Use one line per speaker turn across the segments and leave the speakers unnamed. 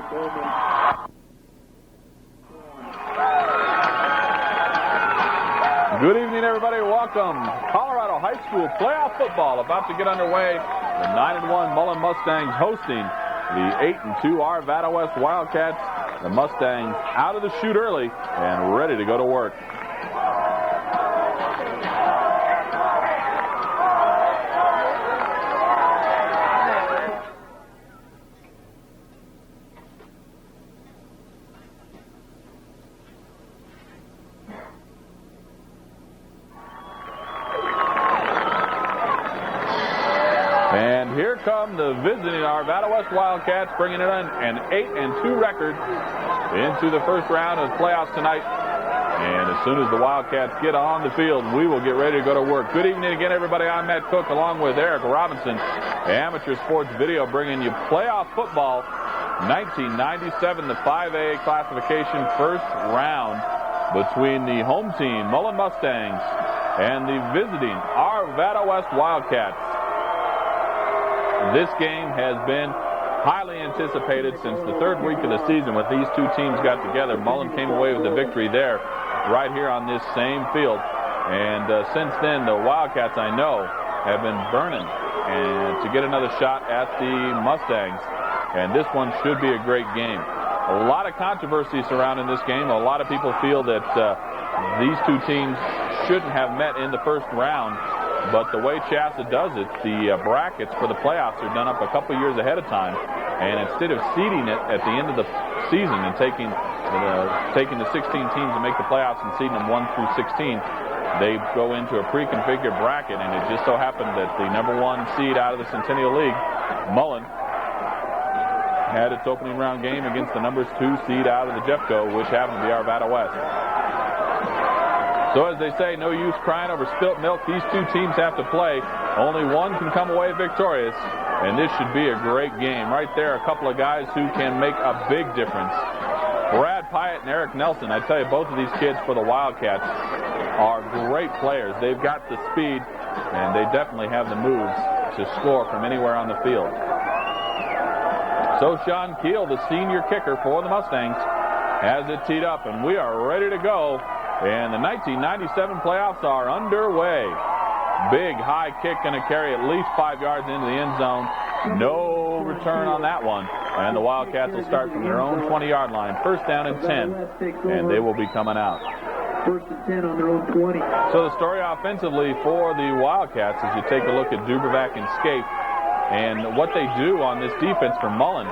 Good evening, everybody. Welcome. Colorado High School playoff football about to get underway. The 9-1 Mullen Mustangs hosting the 8-2 Arvada West Wildcats. The Mustangs out of the chute early and ready to go to work. And here come the visiting Arvada West Wildcats, bringing in an 8-2 record into the first round of playoffs tonight. And as soon as the Wildcats get on the field, we will get ready to go to work. Good evening again, everybody. I'm Matt Cook, along with Eric Robinson, Amateur Sports Video, bringing you playoff football 1997, the 5A classification first round between the home team, Mullen Mustangs, and the visiting Arvada West Wildcats. This game has been highly anticipated since the third week of the season when these two teams got together. Mullen came away with the victory there, right here on this same field. And since then, the Wildcats, I know, have been burning and to get another shot at the Mustangs. And this one should be a great game. A lot of controversy surrounding this game. A lot of people feel that these two teams shouldn't have met in the first round. But the way CHSAA does it, the brackets for the playoffs are done up a couple years ahead of time. And instead of seeding it at the end of the season and taking the 16 teams to make the playoffs and seeding them 1 through 16, they go into a pre-configured bracket. And it just so happened that the number 1 seed out of the Centennial League, Mullen, had its opening round game against the number 2 seed out of the JEFCO, which happened to be Arvada West. So as they say, no use crying over spilt milk. These two teams have to play. Only one can come away victorious, and this should be a great game. Right there, a couple of guys who can make a big difference. Brad Pyatt and Eric Nelson, I tell you, both of these kids for the Wildcats are great players. They've got the speed, and they definitely have the moves to score from anywhere on the field. So Sean Keel, the senior kicker for the Mustangs, has it teed up, and we are ready to go. And the 1997 playoffs are underway. Big high kick going to carry at least 5 yards into the end zone. No return on that one. And the Wildcats will start from their own 20-yard line. First down and 10. And they will be coming out.
First and 10 on their own 20.
So the story offensively for the Wildcats as you take a look at Dubervac and Scape. And what they do on this defense for Mullen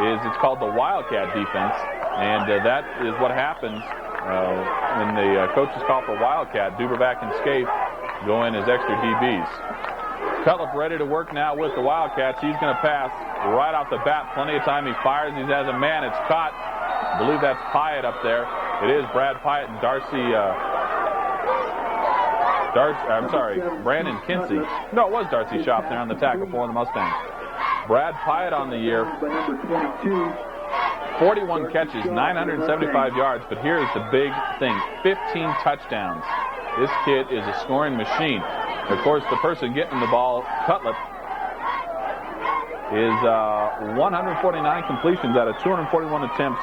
is it's called the Wildcat defense. And that is what happens when the coaches call for Wildcat. Dubervac and Scape go in as extra DBs. Cutlip ready to work now with the Wildcats. He's going to pass right off the bat. Plenty of time. He fires. He has a man. It's caught. I believe that's Pyatt up there. It is Brad Pyatt and Brandon Kinsey. No, it was Darcy Shop there on the tackle for the Mustangs. Brad Pyatt on the year. 41 catches, 975 yards, but here's the big thing, 15 touchdowns. This kid is a scoring machine. Of course, the person getting the ball, Cutlip, is 149 completions out of 241 attempts,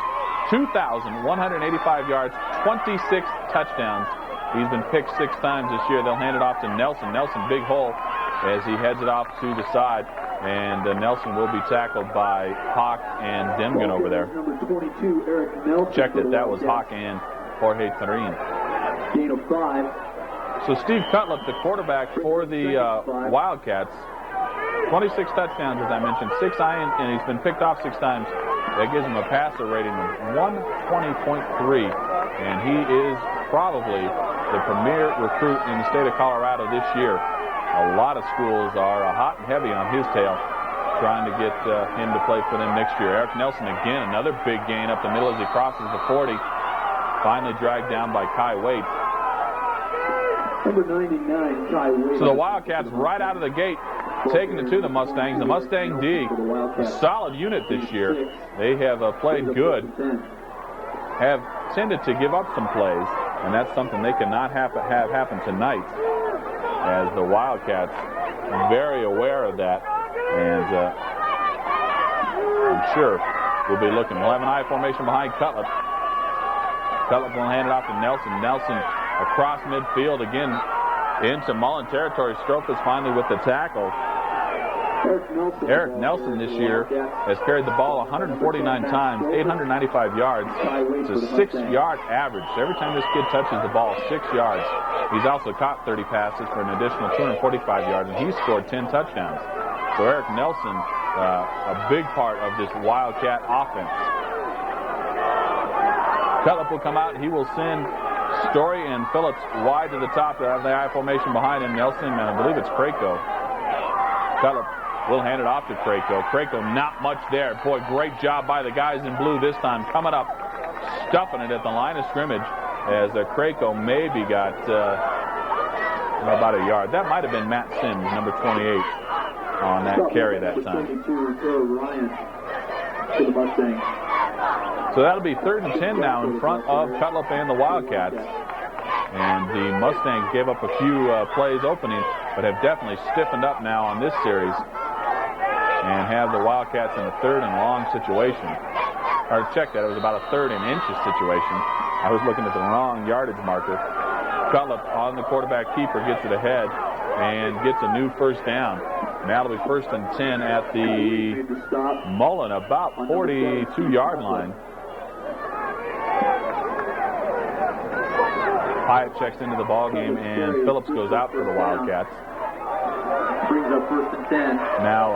2,185 yards, 26 touchdowns. He's been picked 6 times this year. They'll hand it off to Nelson. Nelson, big hole as he heads it off to the side. And Nelson will be tackled by Hawk and Demgen over there.
Number 22, Eric Nelson.
Checked it. That was Hawk and Jorge Tarin.
Gain of 5.
So Steve Cutlip, the quarterback for the Wildcats, 26 touchdowns, as I mentioned, 6 and he's been picked off 6 times. That gives him a passer rating of 120.3, and he is probably the premier recruit in the state of Colorado this year. A lot of schools are hot and heavy on his tail, trying to get him to play for them next year. Eric Nelson again, another big gain up the middle as he crosses the 40. Finally dragged down by Kai Wade.
Number 99, Kai Wade.
So the Wildcats right out of the gate taking it to the Mustangs. The Mustang D, a solid unit this year. They have played good, have tended to give up some plays, and that's something they cannot have happen tonight, as the Wildcats are very aware of that, and I'm sure will be looking. We'll have an I formation behind Cutlip. Cutlip will hand it off to Nelson. Nelson across midfield again into Mullen territory. Strofus finally with the tackle. Eric Nelson this year has carried the ball 149 times, 895 yards. It's a 6-yard average. Every time this kid touches the ball, 6 yards. He's also caught 30 passes for an additional 245 yards, and he's scored 10 touchdowns. So Eric Nelson, a big part of this Wildcat offense. Cutlip will come out. He will send Story and Phillips wide to the top of the I formation behind him. Nelson, and I believe it's Crayco. Cutlip will hand it off to Crayco. Crayco not much there. Boy, great job by the guys in blue this time. Coming up, stuffing it at the line of scrimmage as Crayco maybe got about a yard. That might have been Matt Sims, number 28, on that carry that time. So that'll be 3rd and 10 now in front of Cutlip and the Wildcats. And the Mustangs gave up a few plays opening, but have definitely stiffened up now on this series and have the Wildcats in a 3rd and long situation. Or check that, it was about a 3rd and inches situation. I was looking at the wrong yardage marker. Cutlip on the quarterback keeper gets it ahead and gets a new first down. Now it'll be 1st and 10 at the Mullen, about 42-yard line. Hyatt checks into the ball game, and Phillips goes out for the Wildcats.
Brings up 1st and 10.
Now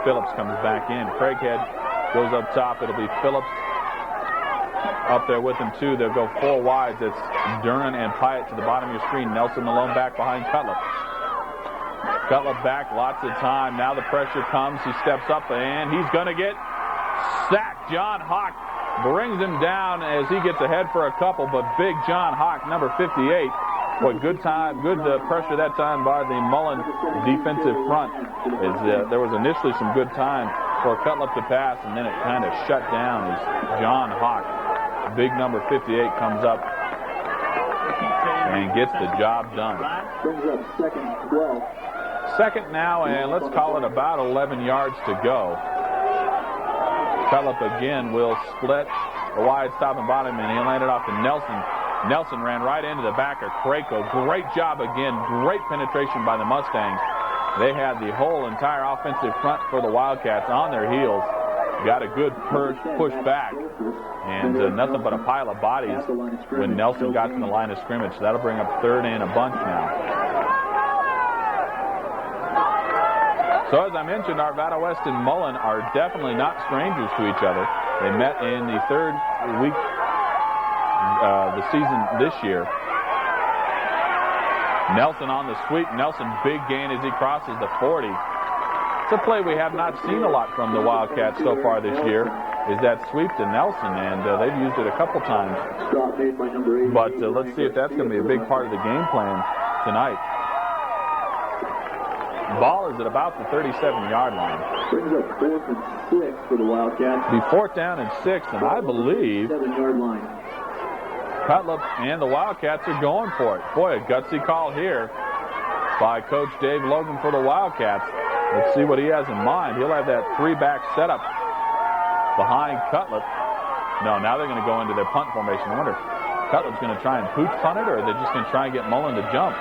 Phillips comes back in. Craighead goes up top. It'll be Phillips up there with him, too. They'll go 4 wides. It's Duran and Pyatt to the bottom of your screen. Nelson alone back behind Cutlip. Cutlip back, lots of time. Now the pressure comes. He steps up, and he's going to get sacked. John Hawk brings him down as he gets ahead for a couple, but big John Hawk, number 58. What good time, good pressure that time by the Mullen defensive front. There was initially some good time for Cutlip to pass, and then it kind of shut down as John Hawk, big number 58, comes up and gets the job done.
Brings up 2nd and 12.
2nd now, and let's call it about 11 yards to go. Cutlip again will split a wide stop and bottom, and he'll hand it off to Nelson. Nelson ran right into the back of Crayco. Great job again. Great penetration by the Mustangs. They had the whole entire offensive front for the Wildcats on their heels. Got a good push back, and nothing but a pile of bodies when Nelson got to the line of scrimmage. So that'll bring up 3rd and a bunch now. So as I mentioned, Arvada West and Mullen are definitely not strangers to each other. They met in the 3rd week of the season this year. Nelson on the sweep. Nelson, big gain as he crosses the 40. It's a play we have not seen a lot from the Wildcats so far this year, is that sweep to Nelson, and they've used it a couple times. But let's see if that's going to be a big part of the game plan tonight. Ball is at about the 37-yard line.
Brings up 4th and 6 for the Wildcats.
Be 4th down and 6, and I believe
7-yard line.
Cutlip and the Wildcats are going for it. Boy, a gutsy call here by Coach Dave Logan for the Wildcats. Let's see what he has in mind. He'll have that 3-back setup behind Cutlip. No, now they're going to go into their punt formation. I wonder if Cutlip's going to try and pooch punt it, or are they just going to try and get Mullen to jump?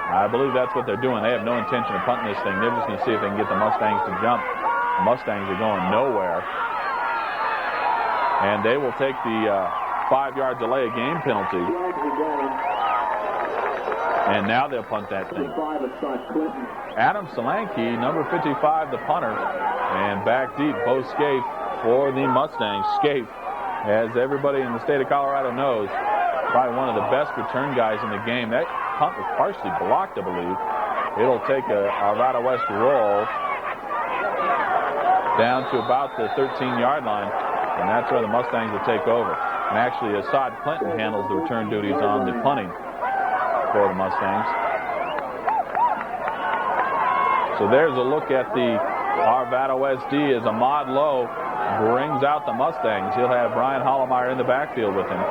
I believe that's what they're doing. They have no intention of punting this thing. They're just going to see if they can get the Mustangs to jump. The Mustangs are going nowhere. And they will take the 5-yard delay of game penalty. And now they'll punt that thing. Adam Solanke, number 55, the punter. And back deep, Bo Scaife for the Mustangs. Scaife, as everybody in the state of Colorado knows, probably one of the best return guys in the game. That punt was partially blocked, I believe. It'll take a Arvada West roll down to about the 13-yard line, and that's where the Mustangs will take over. And actually, Assad Clinton handles the return duties on the punting for the Mustangs. So there's a look at the Arvada West D as Ahmad Lowe brings out the Mustangs. He'll have Brian Hollemeyer in the backfield with him.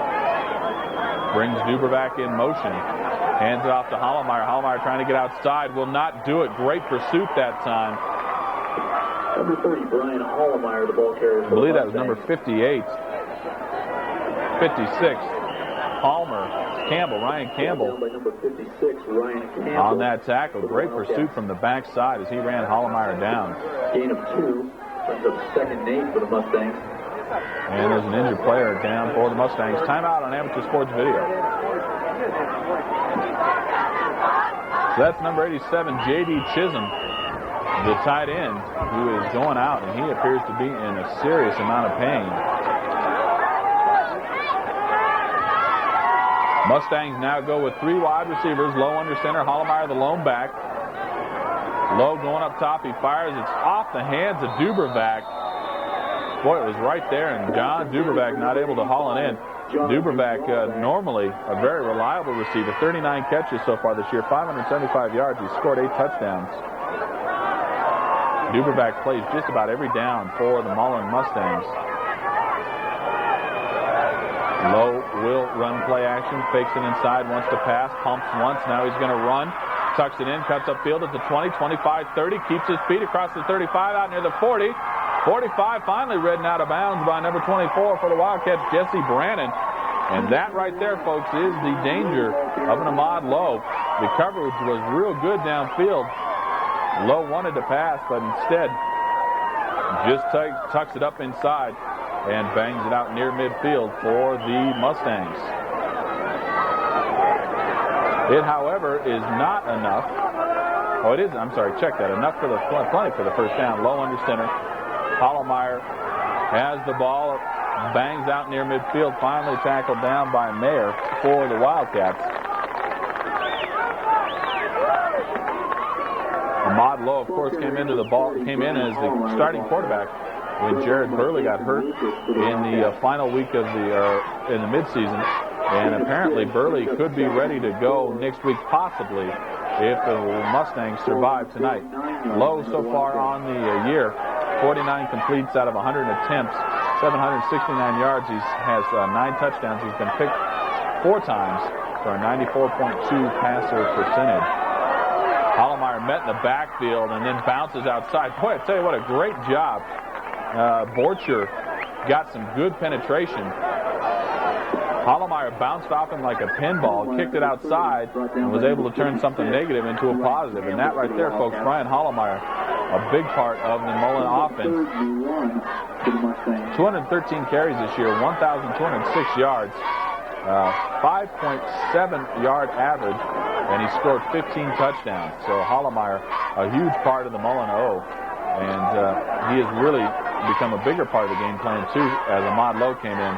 Brings Duber back in motion. Hands it off to Hollemeyer. Hollemeyer trying to get outside. Will not do it. Great pursuit that time
Number 30, Brian Hollemeyer, the ball carrier.
I believe that was number 58. 56. Ryan Campbell.
By number 56, Ryan Campbell.
On that tackle. Great pursuit from the backside as he ran Hollemeyer down.
Gain of 2. Brings up second and 8 for the Mustangs.
And there's an injured player down for the Mustangs. Timeout on Amateur Sports Video. So that's number 87, J.D. Chisholm, the tight end, who is going out, and he appears to be in a serious amount of pain. Mustangs now go with 3 wide receivers. Lowe under center, Hollemeyer the lone back. Lowe going up top, he fires. It's off the hands of Dubervac. Boy, it was right there, and John Dubervac not able to haul it in. Dubervac, normally a very reliable receiver, 39 catches so far this year, 575 yards. He scored 8 touchdowns. Dubervac plays just about every down for the Mullen Mustangs. Lowe will run play action, fakes it inside, wants to pass, pumps once, now he's going to run. Tucks it in, cuts upfield at the 20, 25, 30, keeps his feet across the 35, out near the 40. 45 finally ridden out of bounds by number 24 for the Wildcats, Jesse Brannon. And that right there, folks, is the danger of an Ahmad Lowe. The coverage was real good downfield. Lowe wanted to pass, but instead just tucks it up inside and bangs it out near midfield for the Mustangs. It, however, is not enough. Oh, it is, I'm sorry, check that. Enough for plenty for the first down. Lowe under center. Hollemeyer has the ball, bangs out near midfield, finally tackled down by Mayer for the Wildcats. Ahmad Lowe, of course, came in as the starting quarterback when Jared Burley got hurt in the final week of in the midseason, and apparently Burley could be ready to go next week, possibly, if the Mustangs survive tonight. Lowe so far on the year, 49 completes out of 100 attempts, 769 yards. He has 9 touchdowns. He's been picked 4 times for a 94.2 passer percentage. Hollemeyer met in the backfield and then bounces outside. Boy, I tell you what, a great job. Borcher got some good penetration. Hollemeyer bounced off him like a pinball, kicked it outside, and was able to turn something negative into a positive. And that right there, folks, Brian Hollemeyer, a big part of the Mullen offense. 213 carries this year, 1,206 yards, 5.7 yard average, and he scored 15 touchdowns. So Hollemeyer, a huge part of the Mullen O, and he has really become a bigger part of the game plan too, as Ahmad Lowe came in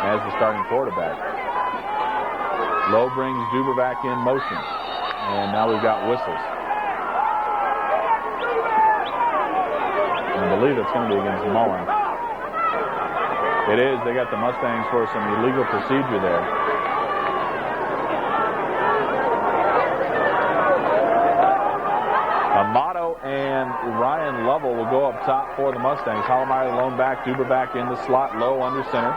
as the starting quarterback. Lowe brings Dubervac in motion, and now we've got whistles. I believe it's going to be against Mullen. It is. They got the Mustangs for some illegal procedure there. Amato and Ryan Lovell will go up top for the Mustangs. Hollemeyer lone back, Dubervac in the slot, Lowe under center.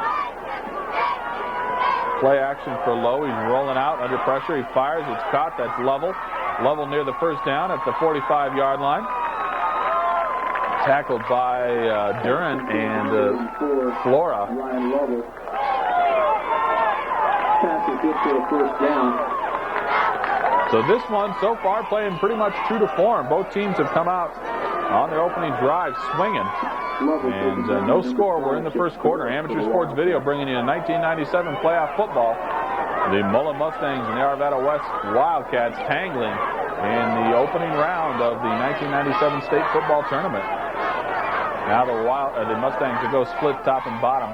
Play action for Lowe. He's rolling out under pressure. He fires. It's caught. That's Lovell. Lovell near the first down at the 45-yard line. Tackled by Duran and Flora.
Ryan Lovell. Pass is good for a first down.
So this one so far playing pretty much true to form. Both teams have come out on their opening drive swinging. And no score. We're in the first quarter. Amateur Sports Video bringing you a 1997 playoff football. The Mullen Mustangs and the Arvada West Wildcats tangling in the opening round of the 1997 state football tournament. Now the Mustangs will go split top and bottom.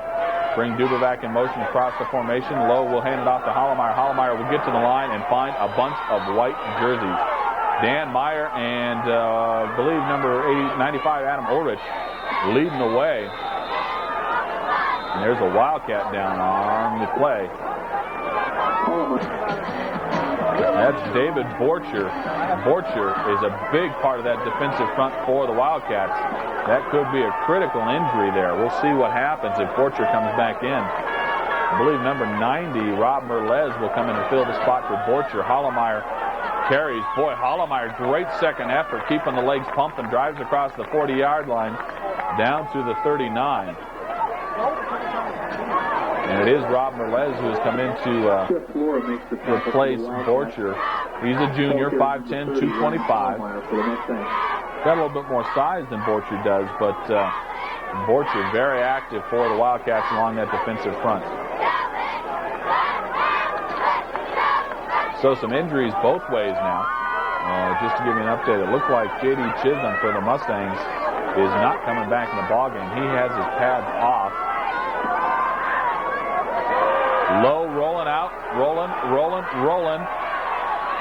Bring Dubervac in motion across the formation. Lowe will hand it off to Hollemeyer. Hollemeyer will get to the line and find a bunch of white jerseys. Dan Meyer and I believe number 95 Adam Ulrich leading the way. And there's a Wildcat down on the play. That's David Borcher. Borcher is a big part of that defensive front for the Wildcats. That could be a critical injury there. We'll see what happens if Borcher comes back in. I believe number 90, Rob Merlez, will come in and fill the spot for Borcher. Hollemeyer carries. Boy, Hollemeyer, great second effort, keeping the legs pumping, drives across the 40-yard line down to the 39. And it is Rob Merlez who has come in to replace Borcher. He's a junior, 5'10", 225. Got a little bit more size than Borcher does, but Borcher very active for the Wildcats along that defensive front. So some injuries both ways now. Just to give you an update, it looks like J.D. Chisholm for the Mustangs is not coming back in the ballgame. He has his pads off. Low rolling out, rolling.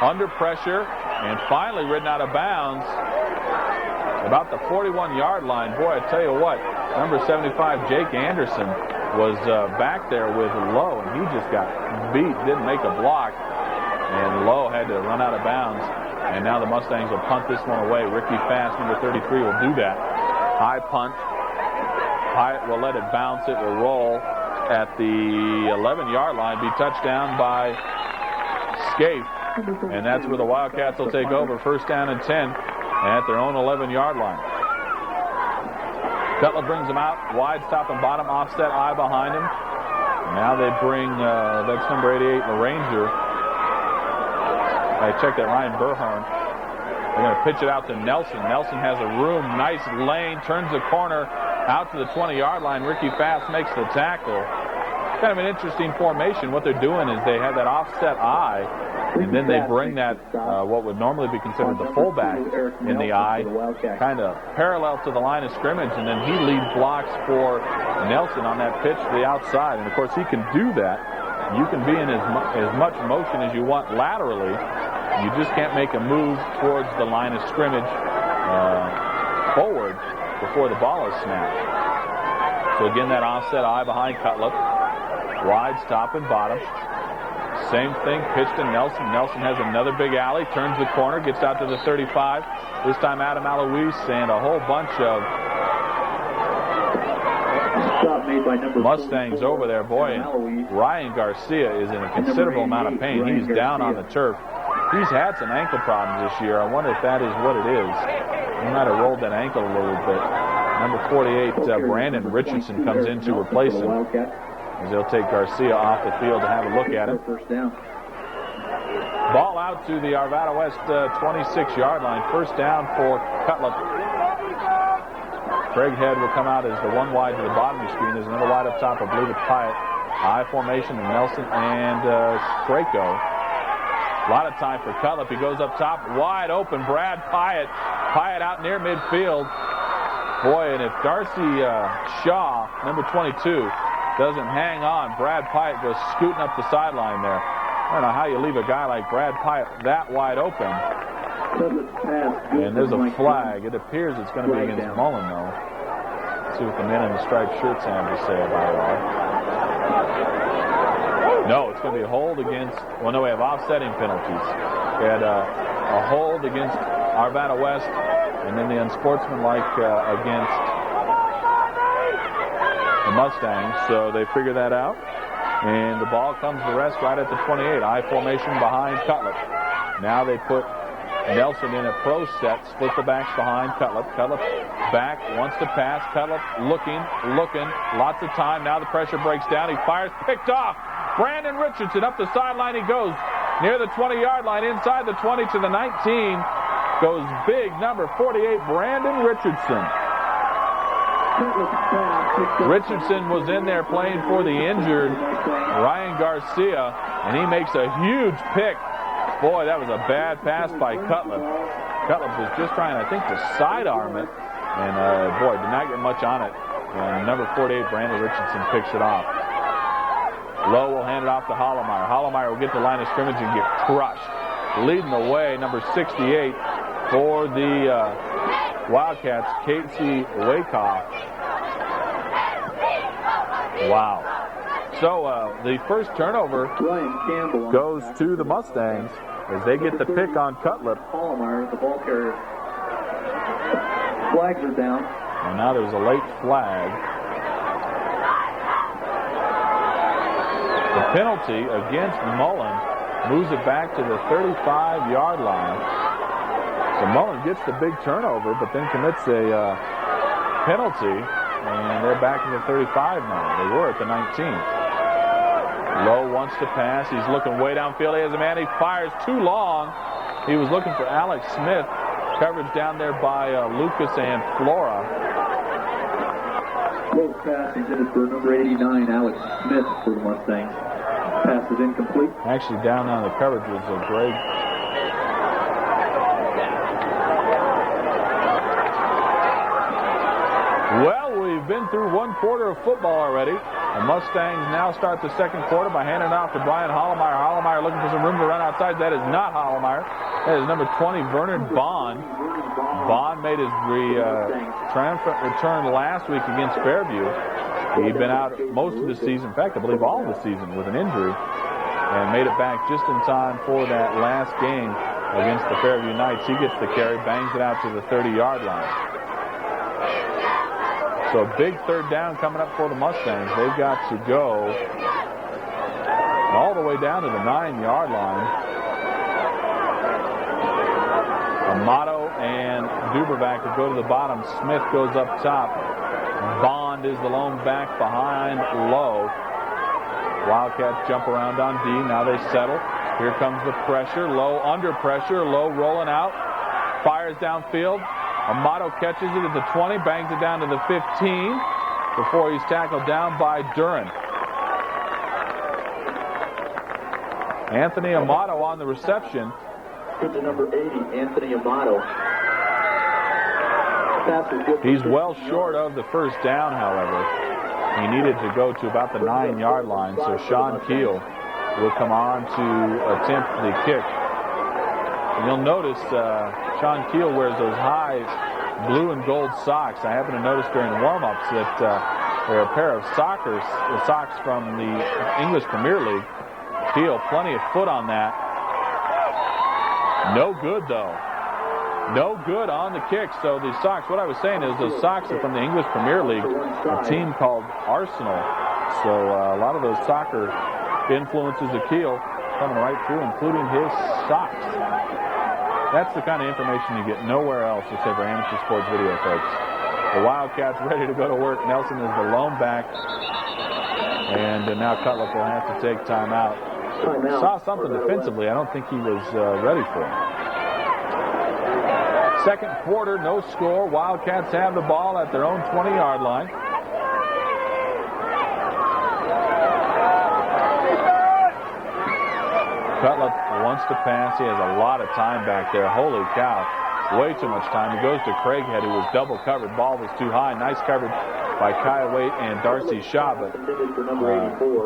Under pressure, and finally ridden out of bounds. About the 41-yard line. Boy, I tell you what, number 75, Jake Anderson, was back there with Lowe, and he just got beat, didn't make a block. And Lowe had to run out of bounds. And now the Mustangs will punt this one away. Ricky Fast, number 33, will do that. High punt. Hyatt will let it bounce. It will roll at the 11-yard line. Be touchdown by Scaife. And that's where the Wildcats will take over. First down and 10 at their own 11-yard line. Cutler brings them out. Wide, top and bottom. Offset eye behind him. Now they bring, that's number 88, the Ranger. I checked that, Ryan Burhorn. They're going to pitch it out to Nelson. Nelson has a room, nice lane, turns the corner out to the 20-yard line. Ricky Fast makes the tackle. Kind of an interesting formation. What they're doing is they have that offset eye, and then they bring that, what would normally be considered the fullback in the eye, kind of parallel to the line of scrimmage, and then he leads blocks for Nelson on that pitch to the outside. And, of course, he can do that. You can be in as much motion as you want laterally. You just can't make a move towards the line of scrimmage forward before the ball is snapped. So again, that offset eye behind Cutlip. Wide, top and bottom. Same thing, pitched to Nelson. Nelson has another big alley, turns the corner, gets out to the 35. This time Adam Alois and a whole bunch of Mustangs over there. Boy, and Ryan Garcia is in a considerable amount of pain. He's down on the turf. He's had some ankle problems this year. I wonder if that is what it is. He might have rolled that ankle a little bit. Number 48, Brandon Richardson, comes in to replace him, as they'll take Garcia off the field to have a look at him. Ball out to the Arvada West 26-yard line. First down for Cutlip. Craighead will come out as the one wide to the bottom of the screen. There's another wide up top. I believe it's Pyatt. High formation of Nelson and Straco. A lot of time for Cutlip. He goes up top, wide open. Brad Pyatt. Pyatt out near midfield. Boy, and if Darcy Shaw, number 22, doesn't hang on, Brad Pyatt goes scooting up the sideline there. I don't know how you leave a guy like Brad Pyatt that wide open. And there's a flag. It appears it's going to be against Mullen, though. Let's see what the men in the striped shirts have to say about it. No, it's going to be a hold against, well, no, we have offsetting penalties. We had a hold against Arvada West, and then the unsportsmanlike against the Mustangs. So they figure that out. And the ball comes to rest right at the 28. I formation behind Cutlip. Now they put Nelson in a pro set, split the backs behind Cutlip. Cutlip back, wants to pass. Cutlip looking, lots of time. Now the pressure breaks down. He fires, picked off. Brandon Richardson up the sideline. He goes near the 20-yard line, inside the 20 to the 19. Goes big, number 48, Brandon Richardson. Richardson was in there playing for the injured Ryan Garcia, and he makes a huge pick. Boy, that was a bad pass by Cutlip. Cutlip was just trying, I think, to sidearm it, and boy, did not get much on it. And number 48, Brandon Richardson, picks it off. Lowe will hand it off to Hollemeyer. Hollemeyer will get the line of scrimmage and get crushed. Leading the way, number 68 for the Wildcats, Casey Wakehoff. Wow. So the first turnover goes to the Mustangs as they get the pick on Cutlip.
Hollemeyer, the ball carrier. Flags are down.
And now there's a late flag. The penalty against Mullen moves it back to the 35-yard line. So Mullen gets the big turnover, but then commits a penalty, and they're back to the 35 now. They were at the 19. Lowe wants to pass. He's looking way downfield. He has a man. He fires too long. He was looking for Alex Smith. Coverage down there by Lucas and Flora.
Close pass intended for number 89, Alex Smith for the Mustangs. Pass is incomplete.
Actually, down on the coverage was Greg. Well, we've been through one quarter of football already. The Mustangs now start the second quarter by handing it off to Brian Hollemeyer. Hollemeyer looking for some room to run outside. That is not Hollemeyer. That is number 20, Bernard Bond. Bond made his triumphant return last week against Fairview. He'd been out most of the season, in fact, I believe all of the season, with an injury, and made it back just in time for that last game against the Fairview Knights. He gets the carry, bangs it out to the 30-yard line. So a big third down coming up for the Mustangs. They've got to go all the way down to the 9-yard line. Amato and Dubervac will go to the bottom. Smith goes up top. Bond is the lone back behind Lowe. Wildcats jump around on D. Now they settle. Here comes the pressure. Lowe under pressure. Lowe rolling out. Fires downfield. Amato catches it at the 20. Bangs it down to the 15 before he's tackled down by Duran. Anthony Amato on the reception.
To number 80, Anthony Amato.
He's well short of the first down, however. He needed to go to about the 9-yard line, so Sean Keel will come on to attempt the kick. And you'll notice Sean Keel wears those high blue and gold socks. I happened to notice during warm-ups that they're a pair of socks from the English Premier League. Keel, plenty of foot on that. No good, though. No good on the kick. So the socks, what I was saying is those socks are from the English Premier League, a team called Arsenal. So a lot of those soccer influences of Keel coming right through, including his socks. That's the kind of information you get nowhere else except for amateur sports video, folks. The Wildcats ready to go to work. Nelson is the lone back. And now Cutler will have to take time out. Saw something defensively I don't think he was ready for. Second quarter, no score. Wildcats have the ball at their own 20-yard line. Cutler wants to pass. He has a lot of time back there. Holy cow. Way too much time. He goes to Craighead, who was double covered. Ball was too high. Nice coverage by Kyle Waite and Darcy Shaw. But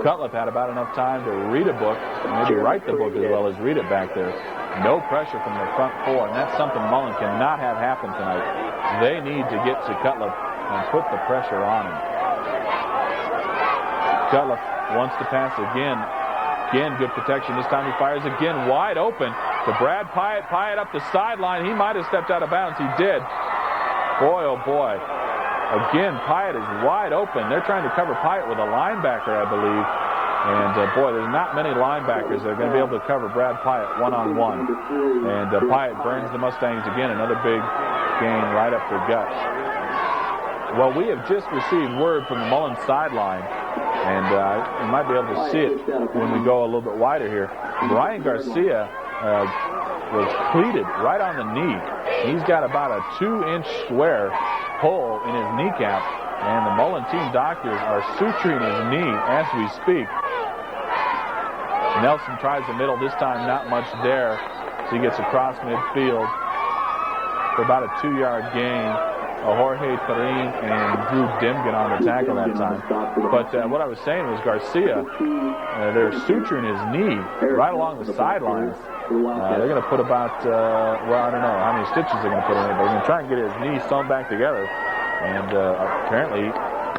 Cutler had about enough time to read a book, maybe write the book as well as read it back there. No pressure from the front four, and that's something Mullen cannot have happen tonight. They need to get to Cutler and put the pressure on him. Cutler wants to pass again. Again, good protection. This time he fires again wide open to Brad Pyatt. Pyatt up the sideline. He might have stepped out of bounds. He did. Boy, oh boy. Again, Pyatt is wide open. They're trying to cover Pyatt with a linebacker, I believe. And, boy, there's not many linebackers that are going to be able to cover Brad Pyatt one-on-one. And Pyatt burns the Mustangs again. Another big gain right up their guts. Well, we have just received word from the Mullen sideline, and you might be able to see it when we go a little bit wider here. Brian Garcia was cleated right on the knee. He's got about a 2-inch square hole in his kneecap, and the Mullen team doctors are suturing his knee as we speak. Nelson tries the middle. This time not much there, so he gets across midfield for about a 2-yard gain. Jorge Perrin and Drew Dimgan on the tackle that time. But what I was saying was Garcia, they're suturing his knee right along the sidelines. They're going to put about, well, I don't know how many stitches they're going to put in it, but they're going to try and get his knee sewn back together. And apparently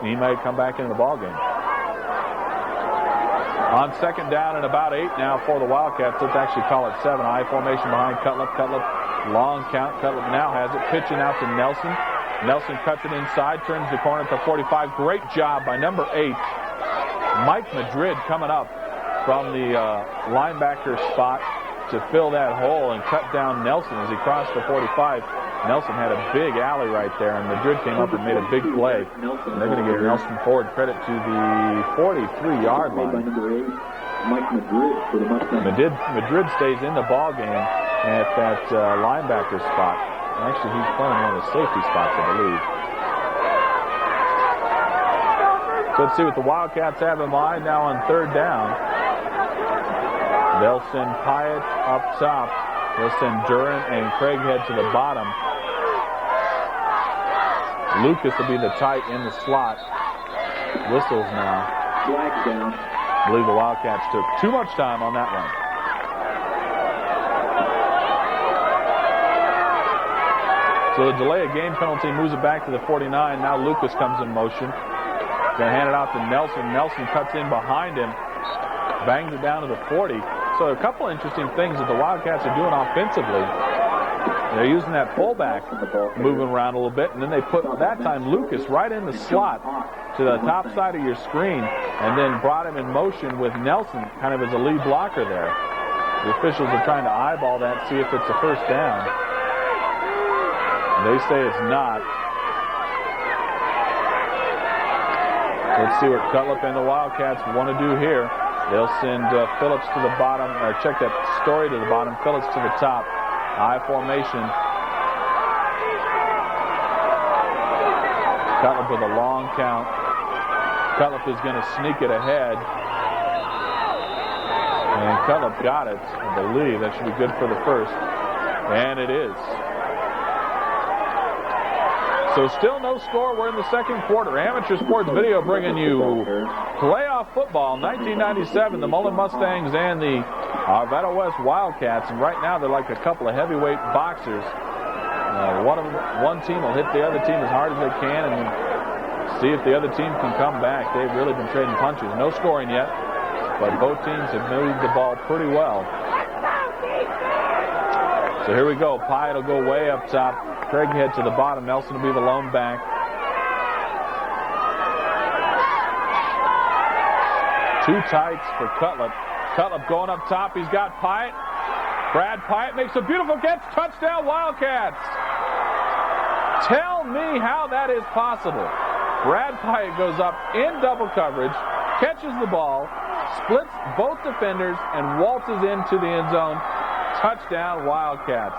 he might come back into the ballgame. On second down and about 8 now for the Wildcats. Let's actually call it 7. I formation behind Cutler. Cutler, long count. Cutler now has it. Pitching out to Nelson. Nelson cuts it inside, turns the corner to 45. Great job by number 8, Mike Madrid, coming up from the linebacker spot to fill that hole and cut down Nelson as he crossed the 45. Nelson had a big alley right there, and Madrid came up and made a big play. And they're going to give Nelson Ford credit to the 43-yard line. Madrid stays in the ball game at that linebacker spot. Actually, he's playing one of the safety spots, I believe. So let's see what the Wildcats have in mind now on third down. They'll send Pyatt up top. They'll send Duran and Craighead to the bottom. Lucas will be the tight in the slot. Whistles now.
Flag down.
I believe the Wildcats took too much time on that one. So the delay of game penalty moves it back to the 49. Now Lucas comes in motion. Going to hand it off to Nelson. Nelson cuts in behind him. Bangs it down to the 40. So a couple interesting things that the Wildcats are doing offensively. They're using that fullback, moving around a little bit, and then they put, that time, Lucas right in the slot to the top side of your screen, and then brought him in motion with Nelson kind of as a lead blocker there. The officials are trying to eyeball that, see if it's a first down. They say it's not. Let's see what Cutlip and the Wildcats want to do here. They'll send Phillips to the bottom, or check that Story to the bottom, Phillips to the top. I formation. Cutlip with a long count. Cutlip is going to sneak it ahead. And Cutlip got it, I believe. That should be good for the first. And it is. So still no score. We're in the second quarter. Amateur Sports Video bringing you playoff football. 1997, the Mullen Mustangs and the Arvada West Wildcats. And right now they're like a couple of heavyweight boxers. One team will hit the other team as hard as they can and see if the other team can come back. They've really been trading punches. No scoring yet, but both teams have moved the ball pretty well. So here we go. Pyatt will go way up top. Craighead to the bottom. Nelson will be the lone back. Two tights for Cutlip. Cutlip going up top. He's got Pyatt. Brad Pyatt makes a beautiful catch. Touchdown, Wildcats. Tell me how that is possible. Brad Pyatt goes up in double coverage, catches the ball, splits both defenders, and waltzes into the end zone. Touchdown, Wildcats.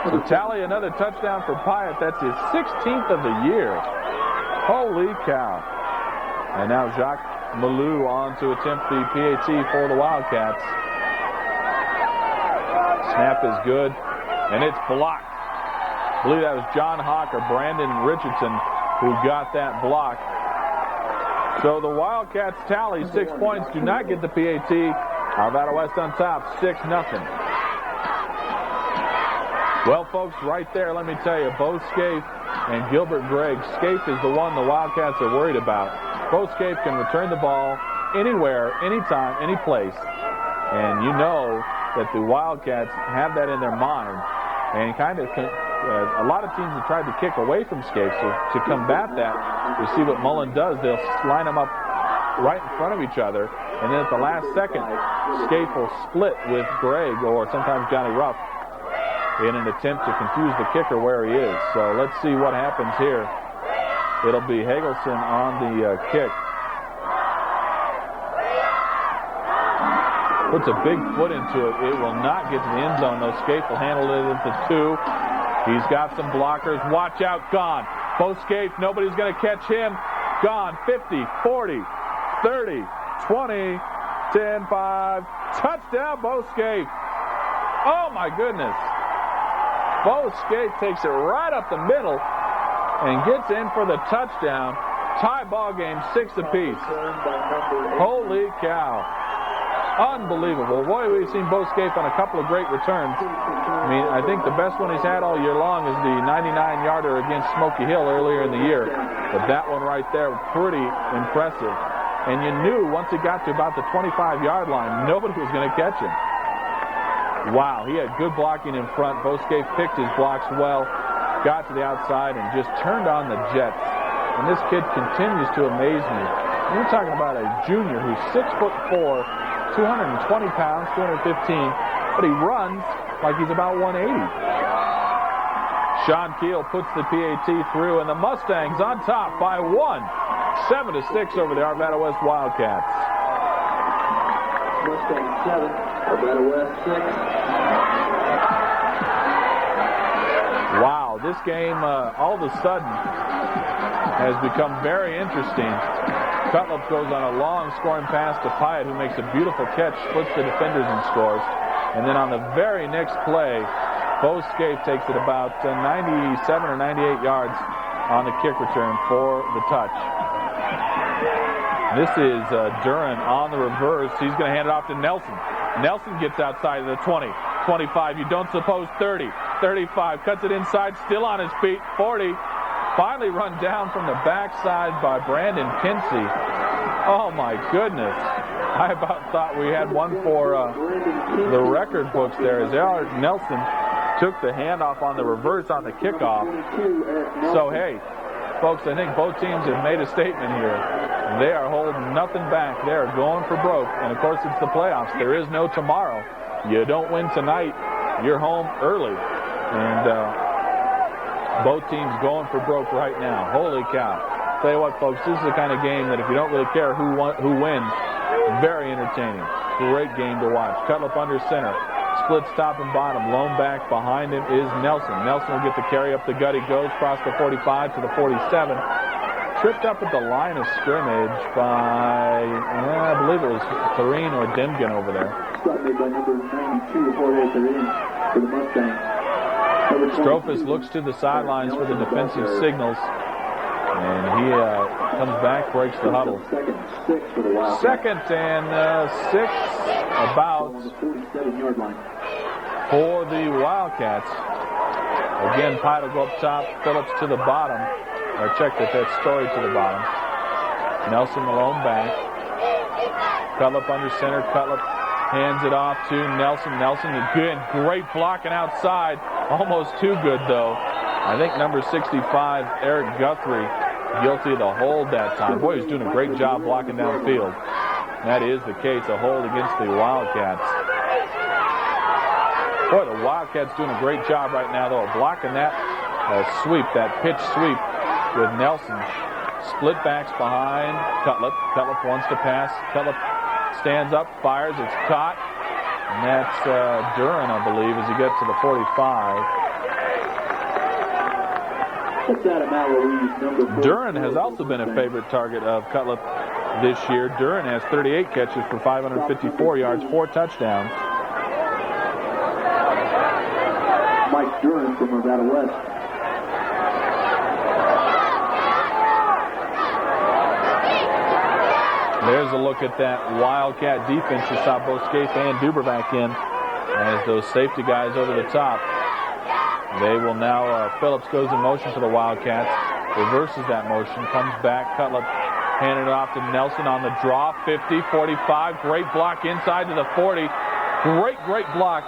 So tally another touchdown for Pyatt. That's his 16th of the year. Holy cow. And now Jacques Malou on to attempt the PAT for the Wildcats. Snap is good, and it's blocked. I believe that was John Hawk or Brandon Richardson who got that block. So the Wildcats tally 6 points, do not get the PAT. Arvada West on top, 6-0. Well, folks, right there, let me tell you, Bo Scaife and Gilbert Gregg. Scaife is the one the Wildcats are worried about. Bo Scaife can return the ball anywhere, anytime, any place. And you know that the Wildcats have that in their mind. And kind of, a lot of teams have tried to kick away from Scaife. So to combat that, you see what Mullen does. They'll line them up right in front of each other. And then at the last second, Scaife will split with Gregg or sometimes Johnny Ruff in an attempt to confuse the kicker where he is. So let's see what happens here. It'll be Hagelson on the kick. Puts a big foot into it. It will not get to the end zone, though. Scaife will handle it at the 2. He's got some blockers. Watch out, gone. Bo Scaife, nobody's going to catch him. Gone. 50, 40, 30, 20, 10, 5. Touchdown, Bo Scaife. Oh, my goodness. Bo Scaife takes it right up the middle and gets in for the touchdown. Tie ball game, 6 apiece. Holy cow. Unbelievable. Boy, we've seen Bo Scaife on a couple of great returns. I mean, I think the best one he's had all year long is the 99-yarder against Smoky Hill earlier in the year. But that one right there, pretty impressive. And you knew once he got to about the 25-yard line, nobody was going to catch him. Wow, he had good blocking in front. Bo Scaife picked his blocks well, got to the outside, and just turned on the jets. And this kid continues to amaze me. We're talking about a junior who's 6'4", 220 pounds, 215, but he runs like he's about 180. Sean Keel puts the PAT through, and the Mustangs on top by 1. 7-6 over the Arvada West Wildcats.
Mustangs 7, Arvada West 6.
Wow, this game all of a sudden has become very interesting. Cutlip goes on a long scoring pass to Pyatt, who makes a beautiful catch, splits the defenders and scores. And then on the very next play, Bo Scaife takes it about 97 or 98 yards on the kick return for the touch. This is Duran on the reverse. He's going to hand it off to Nelson. Nelson gets outside of the 20, 25, you don't suppose 30, 35, cuts it inside, still on his feet, 40. Finally run down from the backside by Brandon Kinsey. Oh, my goodness. I about thought we had one for the record books there as Nelson took the handoff on the reverse on the kickoff. So, hey, folks, I think both teams have made a statement here. They are holding nothing back. They are going for broke. And, of course, it's the playoffs. There is no tomorrow. You don't win tonight, you're home early. And both teams going for broke right now. Holy cow. Tell you what, folks, this is the kind of game that if you don't really care who wins, very entertaining. Great game to watch. Cutlip under center. Splits top and bottom. Lone back behind him is Nelson. Nelson will get the carry up the gut. He goes across the 45 to the 47. Tripped up at the line of scrimmage by, I believe it was Thurine or Dimgen over there.
Stop made by number 92, Jorge Thurine for the Mustangs.
Strophus looks to the sidelines for the defensive signals. And he comes back, breaks the huddle. Second and 6 about for the Wildcats. Again, Pyatt will go up top, Phillips to the bottom. Or check that's Story to the bottom. Nelson Malone back. Cutlip under center. Cutlip hands it off to Nelson. Nelson again, great blocking outside. Almost too good, though. I think number 65, Eric Guthrie, guilty of the hold that time. Boy, he's doing a great job blocking downfield. That is the case, a hold against the Wildcats. Boy, the Wildcats doing a great job right now, though, blocking that sweep, that pitch sweep with Nelson. Split backs behind Cutlip. Cutlip wants to pass. Cutlip stands up, fires, it's caught. And that's Duran, I believe, as he gets to the 45. Duran has also been a favorite target of Cutlip this year. Duran has 38 catches for 554 yards, 4 touchdowns.
Mike Duran from Arvada West.
There's a look at that Wildcat defense. You saw both Scaife and Dubervac in as those safety guys over the top. They will now, Phillips goes in motion for the Wildcats, reverses that motion, comes back, Cutlip handing it off to Nelson on the draw, 50, 45, great block inside to the 40. Great block.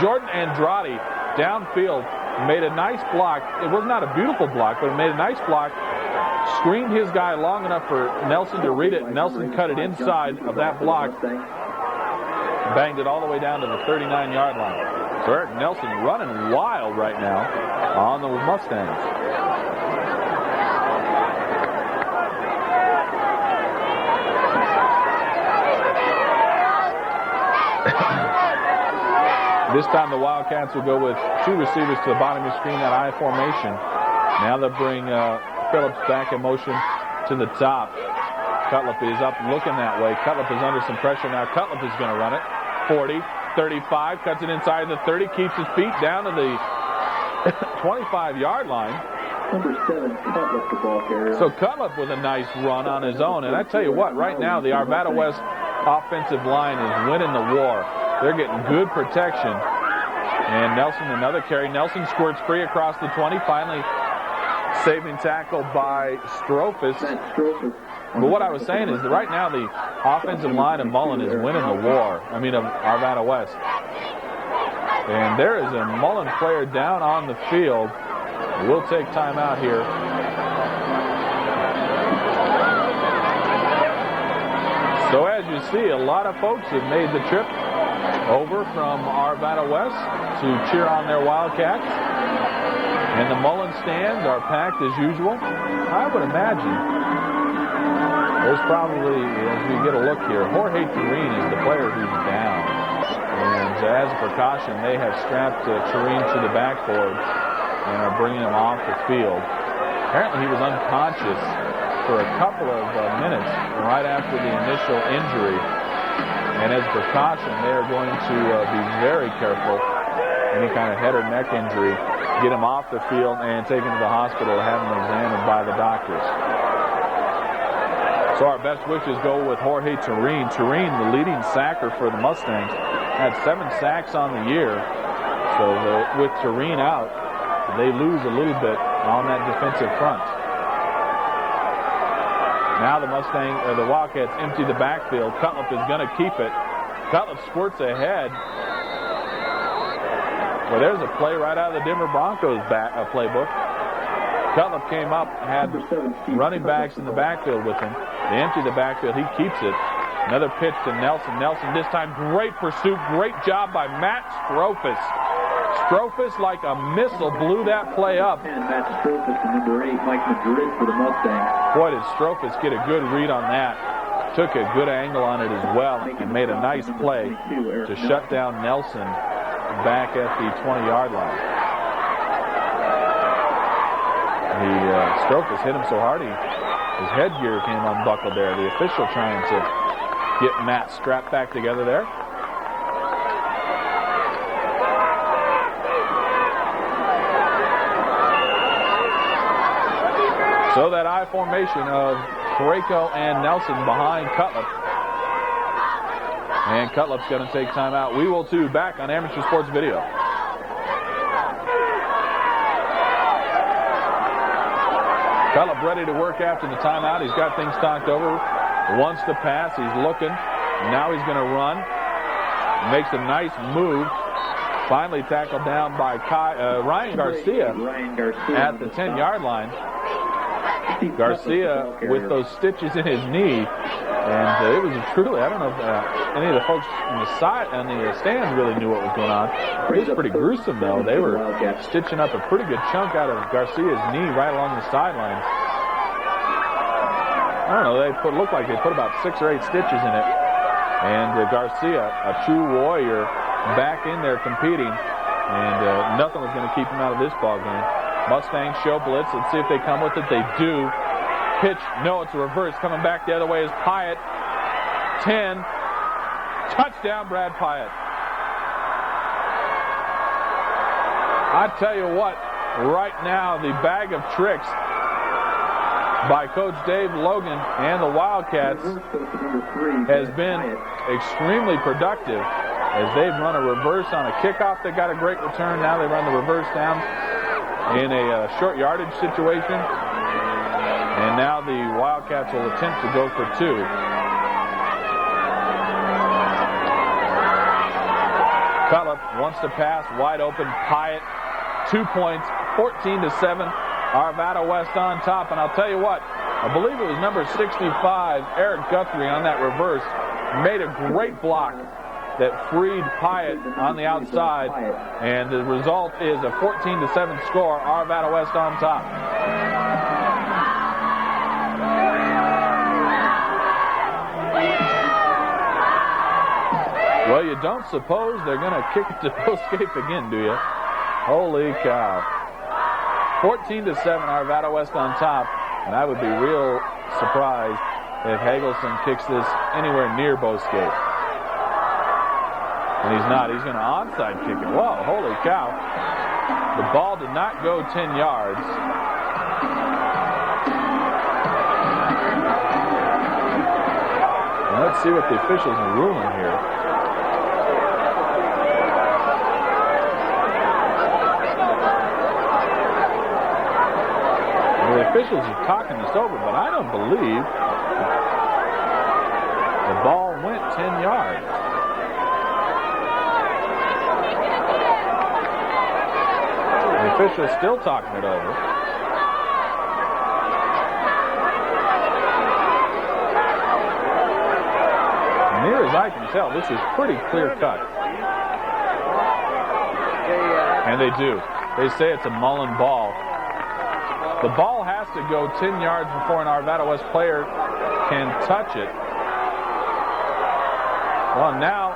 Jordan Andrade downfield made a nice block. It was not a beautiful block, but it made a nice block. Screened his guy long enough for Nelson to read it. Nelson cut it inside of that block. Banged it all the way down to the 39-yard line. So Eric Nelson running wild right now on the Mustangs. This time the Wildcats will go with 2 receivers to the bottom of the screen, that I formation. Now they'll bring Phillips back in motion to the top. Cutlip is up looking that way. Cutlip is under some pressure now. Cutlip is going to run it. 40, 35, cuts it inside the 30, keeps his feet down to the 25-yard line.
Number 7, Cutlip, the ball carrier.
So Cutlip with a nice run on his own. And I tell you what, right now the Arvada West offensive line is winning the war. They're getting good protection. And Nelson, another carry. Nelson squirts free across the 20. Finally, saving tackle by Strophus. But what I was saying is that right now the offensive line of Mullen is winning the war. Of Arvada West. And there is a Mullen player down on the field. We'll take time out here. So as you see, a lot of folks have made the trip over from Arvada West to cheer on their Wildcats. And the Mullen stands are packed as usual. I would imagine there's probably, as we get a look here, Jorge Turin is the player who's down. And as a precaution, they have strapped Turin to the backboard and are bringing him off the field. Apparently he was unconscious for a couple of minutes right after the initial injury. And as a precaution, they are going to be very careful. Any kind of head or neck injury, get him off the field and take him to the hospital to have him examined by the doctors. So our best wishes go with Jorge Turin. Turin, the leading sacker for the Mustangs, had 7 sacks on the year. So with Turin out, they lose a little bit on that defensive front. Now the Wildcats empty the backfield. Cutlip is going to keep it. Cutlip squirts ahead. Well, there's a play right out of the Denver Broncos playbook. Cutlip came up, had running backs in the backfield with him. They empty the backfield. He keeps it. Another pitch to Nelson. Nelson this time, great pursuit. Great job by Matt Strophus. Strophus, like a missile, blew that play up.
And Matt Strophus and number 8, Mike Madrid for the Mustangs.
Boy, did Strophus get a good read on that. Took a good angle on it as well and made a nice play to shut down Nelson back at the 20-yard line. Strophus hit him so hard his headgear came unbuckled there. The official trying to get Matt strapped back together there. So that I formation of Parayko and Nelson behind Cutlip. And Cutlip's going to take time out. We will too, back on Amateur Sports Video. Cutlip ready to work after the timeout. He's got things talked over. Wants to pass. He's looking. Now he's going to run. Makes a nice move. Finally tackled down by Ryan Garcia at the 10-yard line. Garcia with those stitches in his knee. And it was truly, I don't know if any of the folks on the stands really knew what was going on. It was pretty gruesome, though. They were stitching up a pretty good chunk out of Garcia's knee right along the sidelines. I don't know, looked like they put about 6 or 8 stitches in it. And Garcia, a true warrior, back in there competing. And nothing was going to keep him out of this ball game. Mustangs show blitz. Let's see if they come with it. They do. Pitch. No, it's a reverse. Coming back the other way is Pyatt. 10. Touchdown, Brad Pyatt. I tell you what, right now, the bag of tricks by Coach Dave Logan and the Wildcats has been extremely productive as they've run a reverse on a kickoff. They got a great return. Now they run the reverse down in a short yardage situation. And now the Wildcats will attempt to go for 2. Cutlip wants to pass, wide open. Pyatt, 2 points, 14-7. Arvada West on top. And I'll tell you what, I believe it was number 65, Eric Guthrie, on that reverse, made a great block that freed Pyatt on the outside, and the result is a 14-7 score. Arvada West on top. Well, you don't suppose they're going to kick it to Billscape again, do you? Holy cow. 14-7, Arvada West on top, and I would be real surprised if Hagelson kicks this anywhere near Billscape. And he's not. He's going to onside kick it. Whoa, holy cow. The ball did not go 10 yards. And let's see what the officials are ruling here. The officials are talking this over, but I don't believe the ball went 10 yards. The official is still talking it over. I can tell, this is pretty clear cut. And they do. They say it's a Mullen ball. The ball has to go 10 yards before an Arvada West player can touch it. Well, now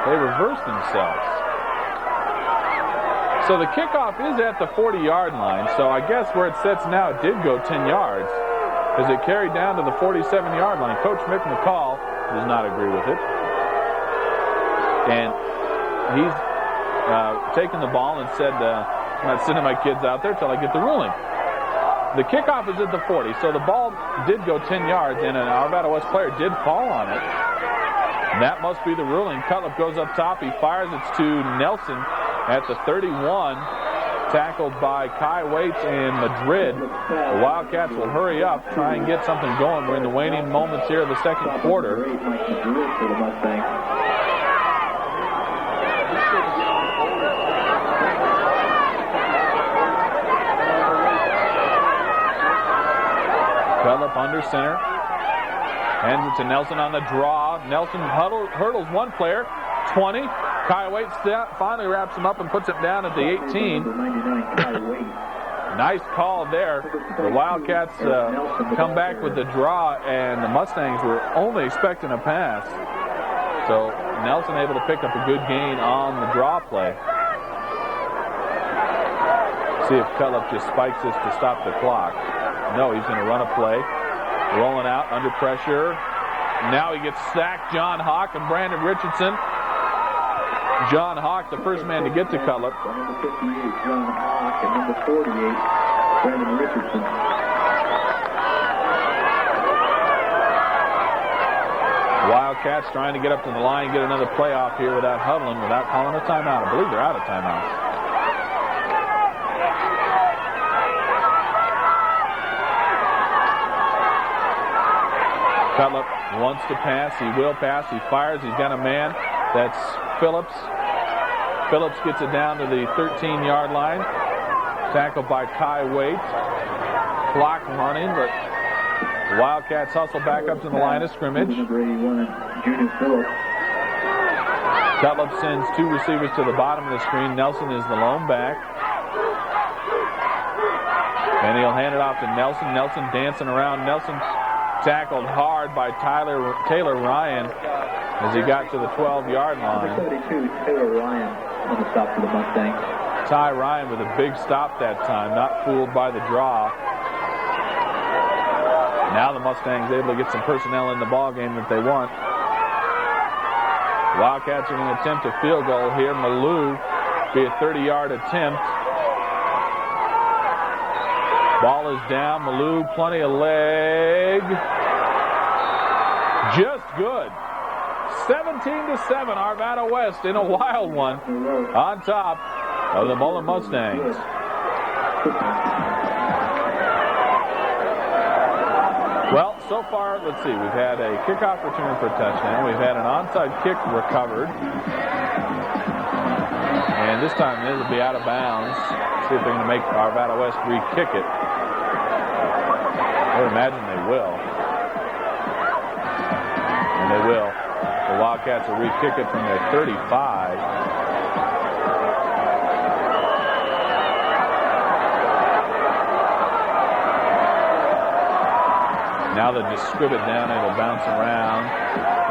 they reverse themselves. So the kickoff is at the 40-yard line. So I guess where it sets now, it did go 10 yards as it carried down to the 47-yard line. Coach Mick McCall does not agree with it. And he's taken the ball and said, I'm not sending my kids out there till I get the ruling. The kickoff is at the 40, so the ball did go 10 yards, and an Arvada West player did fall on it. And that must be the ruling. Cutlip goes up top. He fires. It's to Nelson at the 31, tackled by Kai Waits and Madrid. The Wildcats will hurry up, try and get something going. We're in the waning moments here of the second quarter. Cutlip under center. Hands it to Nelson on the draw. Nelson hurdles one player. 20. Kai Waits finally wraps him up and puts it down at the 18. Nice call there. The Wildcats come back with the draw, and the Mustangs were only expecting a pass. So Nelson able to pick up a good gain on the draw play. See if Cutlip just spikes this to stop the clock. No, he's going to run a play. Rolling out under pressure. Now he gets sacked. John Hawk and Brandon Richardson. John Hawk, the first man to get to Cutlip.
Number 58, John Hawk, and number 48, Brandon Richardson.
Wildcats trying to get up to the line, get another playoff here without huddling, without calling a timeout. I believe they're out of timeouts. Cutlip wants to pass. He will pass. He fires. He's got a man. That's Phillips. Phillips gets it down to the 13-yard line. Tackled by Kai Waits. Clock running, but the Wildcats hustle back up to the line of scrimmage. Cutlip sends two receivers to the bottom of the screen. Nelson is the lone back. And he'll hand it off to Nelson. Nelson dancing around. Nelson tackled hard by Taylor Ryan as he got to the 12-yard line.
32, Taylor Ryan on the stop for the Mustangs.
Ty Ryan with a big stop that time, not fooled by the draw. Now the Mustangs able to get some personnel in the ball game that they want. Wildcats are going to attempt a field goal here. Malou be a 30-yard attempt. Ball is down. Malou, plenty of leg. Just good. 17-7, Arvada West in a wild one on top of the Mullen Mustangs. Well, so far, let's see, we've had a kickoff return for a touchdown. We've had an onside kick recovered. And this time it'll be out of bounds. See if they're going to make Arvada West re-kick it. I would imagine they will. And they will. The Wildcats will re-kick it from their 35. Now they distribute down, it'll bounce around.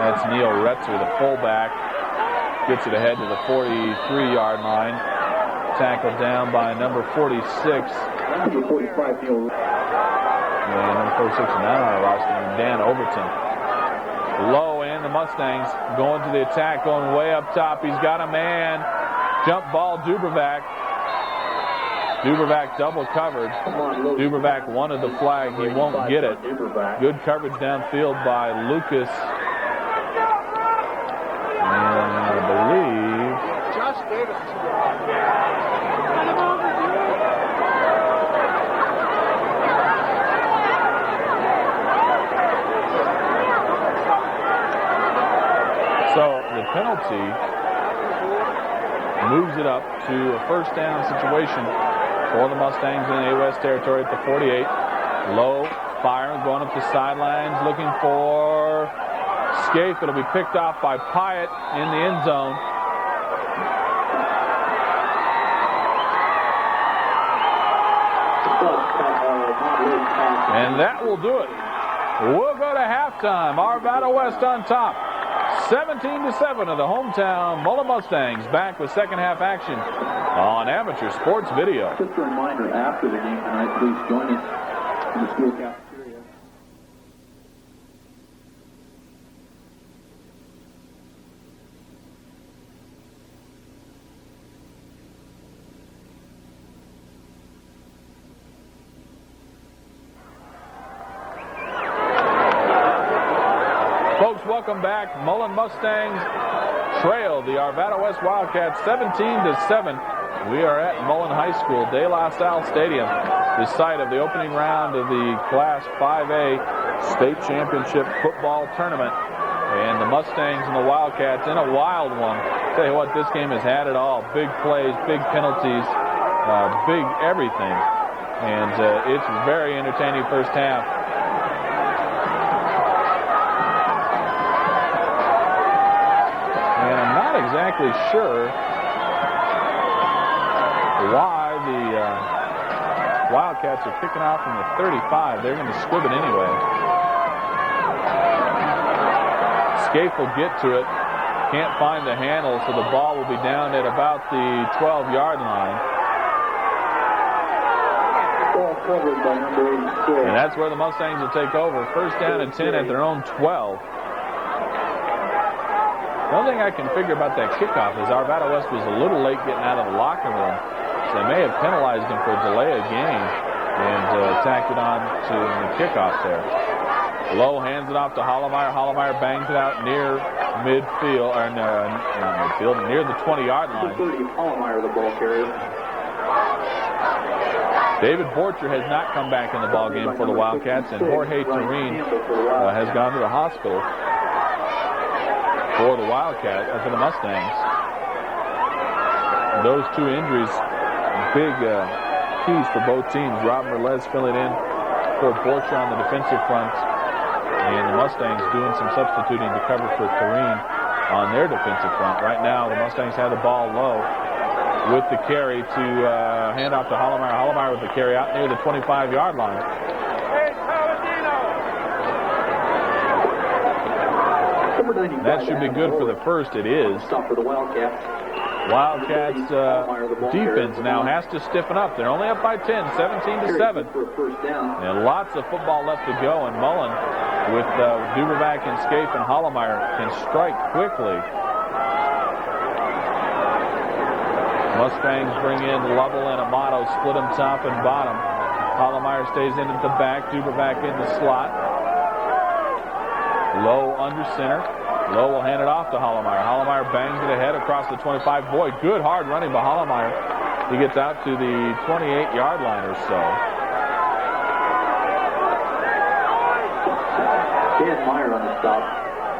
That's Neil Retzer, the fullback. Gets it ahead to the 43-yard line. Tackled down by number 46.
Number 45, Neil.
And number 46 is not on our roster, Dan Overton. Low end, the Mustangs going to the attack, going way up top. He's got a man. Jump ball, Dubervac. Dubervac double covered. Dubervac wanted the flag. He won't get it. Good coverage downfield by Lucas. And I believe Josh Davis. So the penalty moves it up to a first down situation for the Mustangs in A-West territory at the 48. Low, firing, going up the sidelines, looking for Scaife. It'll be picked off by Pyatt in the end zone. And that will do it. We'll go to halftime. Arvada West on top. 17-7 of the hometown Mullen Mustangs. Back with second half action on Amateur Sports Video.
Just a reminder, after the game tonight, please join us in the school cafeteria.
Folks, welcome back. Mullen Mustangs trail the Arvada West Wildcats 17-7. We are at Mullen High School, De La Salle Stadium, the site of the opening round of the Class 5A State Championship Football Tournament. And the Mustangs and the Wildcats in a wild one. Tell you what, this game has had it all. Big plays, big penalties, big everything. And it's very entertaining first half. And I'm not exactly sure why the Wildcats are kicking off from the 35. They're going to squib it anyway. Scaife will get to it. Can't find the handle, so the ball will be down at about the 12-yard line. And that's where the Mustangs will take over. First down and 10 at their own 12. The only thing I can figure about that kickoff is Arvada West was a little late getting out of the locker room. So they may have penalized him for a delay of game and tacked it on to the kickoff there. Lowe hands it off to Hollemeyer. Hollemeyer bangs it out near midfield, or not midfield, near the 20-yard line.
Hollemeyer, the ball carrier.
David Borcher has not come back in the ball game for the Wildcats, and Jorge Tureen has gone to the hospital for the Wildcats, or for the Mustangs. Those two injuries, big keys for both teams. Robin Merlez filling in for Borcher on the defensive front, and the Mustangs doing some substituting to cover for Tureen on their defensive front. Right now, the Mustangs have the ball low with the carry to hand off to Hollemeyer. Hollemeyer with the carry out near the 25-yard line. That should be good for the first. It is.
Stop for the Wildcats.
Wildcats defense now has to stiffen up. They're only up by 10, 17-7. And lots of football left to go. And Mullen, with Duberback and Scaife and Hollemeyer, can strike quickly. Mustangs bring in Lovell and Amato, split them top and bottom. Hollemeyer stays in at the back. Duberback in the slot. Lowe under center. Lowe will hand it off to Hollemeyer. Hollemeyer bangs it ahead across the 25. Boy, good hard running by Hollemeyer. He gets out to the 28-yard line or so.
Dan Meyer on the stop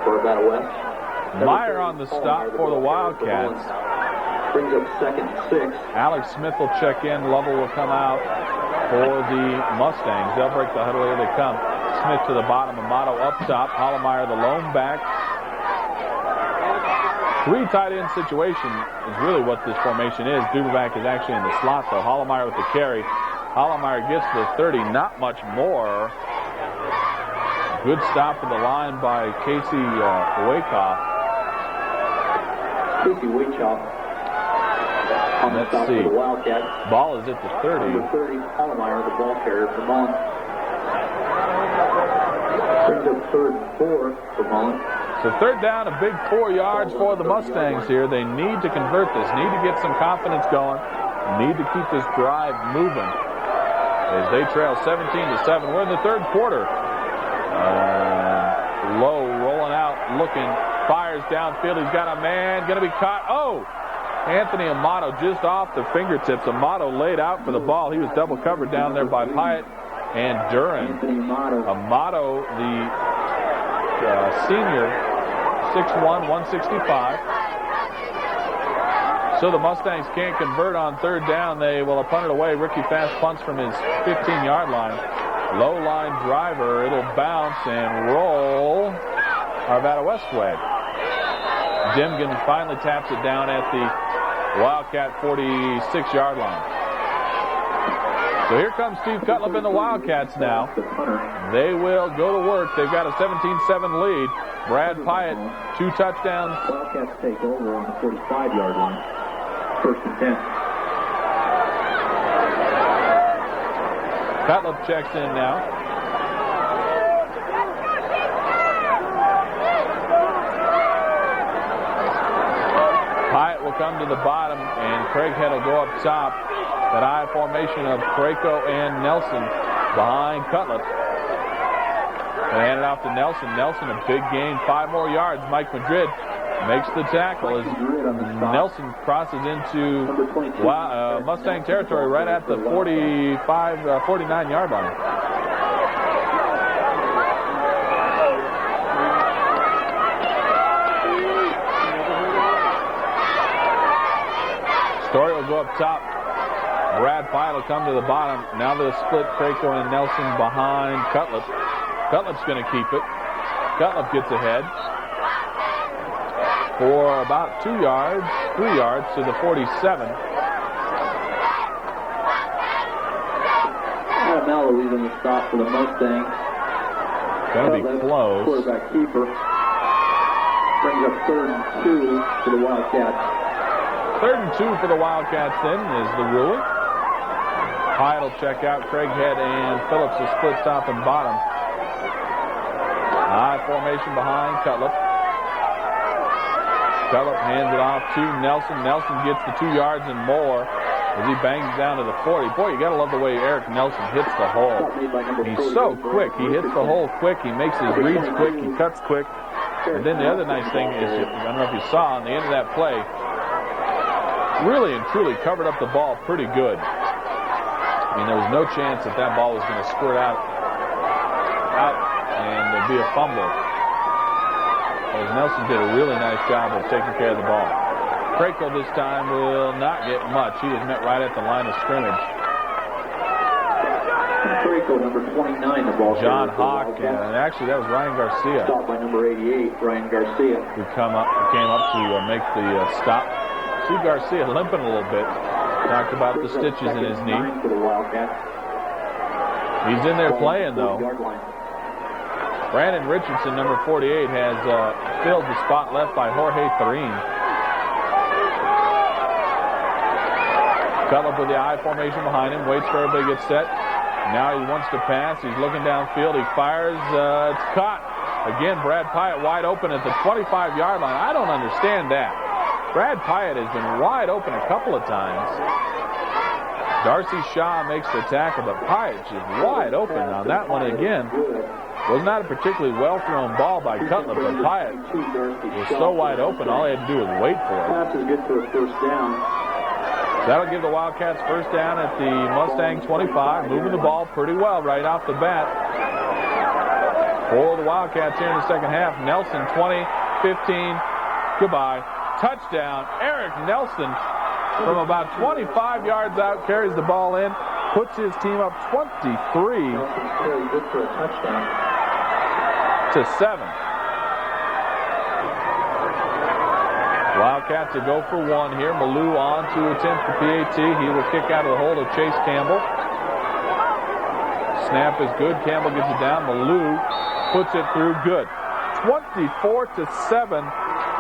for Arvada West.
Meyer on the stop for the Wildcats.
Brings up second and 6.
Alex Smith will check in. Lovell will come out for the Mustangs. They'll break the huddle. Here they come. Smith to the bottom. Amato up top. Hollemeyer the lone back. Three tight end situation is really what this formation is. Duberback is actually in the slot, though. Hollemeyer with the carry. Hollemeyer gets to the 30, not much more. Good stop at the line by Casey Wakehoff.
Casey Wakehoff on the stop for the Wildcats.
Ball is at the 30.
Number 30, Hollemeyer, the ball carrier for Mullen. Brings up third and 4 for Mullen.
So third down, a big 4 yards for the Mustangs here. They need to convert this, need to get some confidence going, need to keep this drive moving as they trail 17-7. We're in the third quarter. Lowe rolling out, looking, fires downfield. He's got a man, going to be caught. Oh! Anthony Amato just off the fingertips. Amato laid out for the ball. He was double covered down there by Pyatt and Duran. Amato, the senior, 6'1", 165. So the Mustangs can't convert on third down. They will punt it away. Ricky Fast punts from his 15-yard line. Low line driver. It'll bounce and roll Arvada Westway. Dimgen finally taps it down at the Wildcat 46-yard line. So here comes Steve Cutlip and the Wildcats now. They will go to work. They've got a 17-7 lead. Brad Pyatt, 2 touchdowns.
Wildcats take over on the 45-yard line. 1st and 10.
Cutlip checks in now. Pyatt will come to the bottom, and Craighead will go up top. That I formation of Craco and Nelson behind Cutlip. They hand it off to Nelson. Nelson, a big gain, 5 more yards. Mike Madrid makes the tackle as Nelson crosses into Mustang territory right at the 49-yard line. Story will go up top. Brad Pyatt will come to the bottom. Now they'll split Craco and Nelson behind Cutlip. Cutlip's going to keep it. Cutlip gets ahead for about 3 yards to the 47.
Mallow leaving the stop for the Mustangs.
Going to be close.
Quarterback keeper brings up 3rd and 2 for the Wildcats.
3rd and 2 for the Wildcats then is the ruling. Pyatt will check out. Craighead and Phillips will split top and bottom. High formation behind Cutlip. Cutlip hands it off to Nelson. Nelson gets the 2 yards and more as he bangs down to the 40. Boy, you got to love the way Eric Nelson hits the hole. He's so quick. He hits the hole quick. He makes his reads quick. He cuts quick. And then the other nice thing is, I don't know if you saw on the end of that play, really and truly covered up the ball pretty good. I mean, there was no chance that that ball was going to squirt out and there'd be a fumble. As Nelson did a really nice job of taking care of the ball. Craco this time will not get much. He was met right at the line of scrimmage.
Craco, number 29, the ball.
John Hawk, and actually that was Ryan Garcia.
Stopped by number 88, Ryan Garcia.
Who came up to make the stop. See Garcia limping a little bit. Talked about the stitches in his knee. He's in there playing, though. Brandon Richardson, number 48, has filled the spot left by Jorge Therin. Cutlip with the I formation behind him. Waits for everybody to get set. Now he wants to pass. He's looking downfield. He fires. It's caught. Again, Brad Pyatt wide open at the 25-yard line. I don't understand that. Brad Pyatt has been wide open a couple of times. Darcy Shaw makes the tackle, but Pyatt just wide open on that one again. Was not a particularly well-thrown ball by Cutlip, but Pyatt was so wide open, all he had to do was wait for it.
Pass is good for a 1st down.
That'll give the Wildcats 1st down at the Mustang 25, moving the ball pretty well right off the bat. For the Wildcats here in the second half, Nelson 20, 15, goodbye. Touchdown, Eric Nelson from about 25 yards out, carries the ball in, puts his team up 23 to 7. Wildcats will go for 1 here. Malou on to attempt the PAT. He will kick out of the hole to Chase Campbell. Snap is good. Campbell gets it down. Malou puts it through. Good. 24 to 7.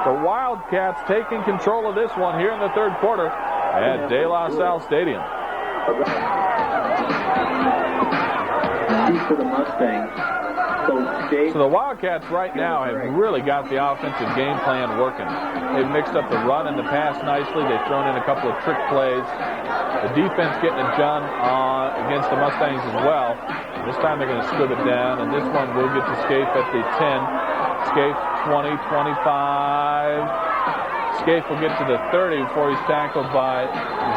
The Wildcats taking control of this one here in the 3rd quarter at De La Salle Stadium.
For the Mustangs.
So the Wildcats right now have really got the offensive game plan working. They've mixed up the run and the pass nicely. They've thrown in a couple of trick plays. The defense getting it done against the Mustangs as well. This time they're going to squib it down, and this one will get to Scaife at the 10. Scaife 20, 25. Scaife will get to the 30 before he's tackled by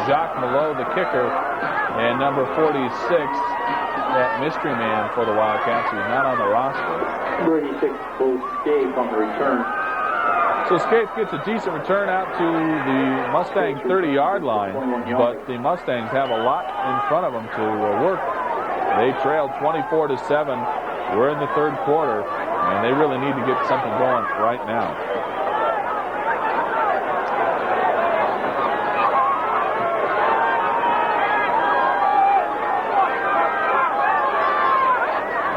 Jacques Malot, the kicker, and number 46, that mystery man for the Wildcats, who's not on the roster.
36 goes Scaife on the return.
So Scaife gets a decent return out to the Mustang 30-yard line, but the Mustangs have a lot in front of them to work They trail 24-7. We're in the third quarter, and they really need to get something going right now.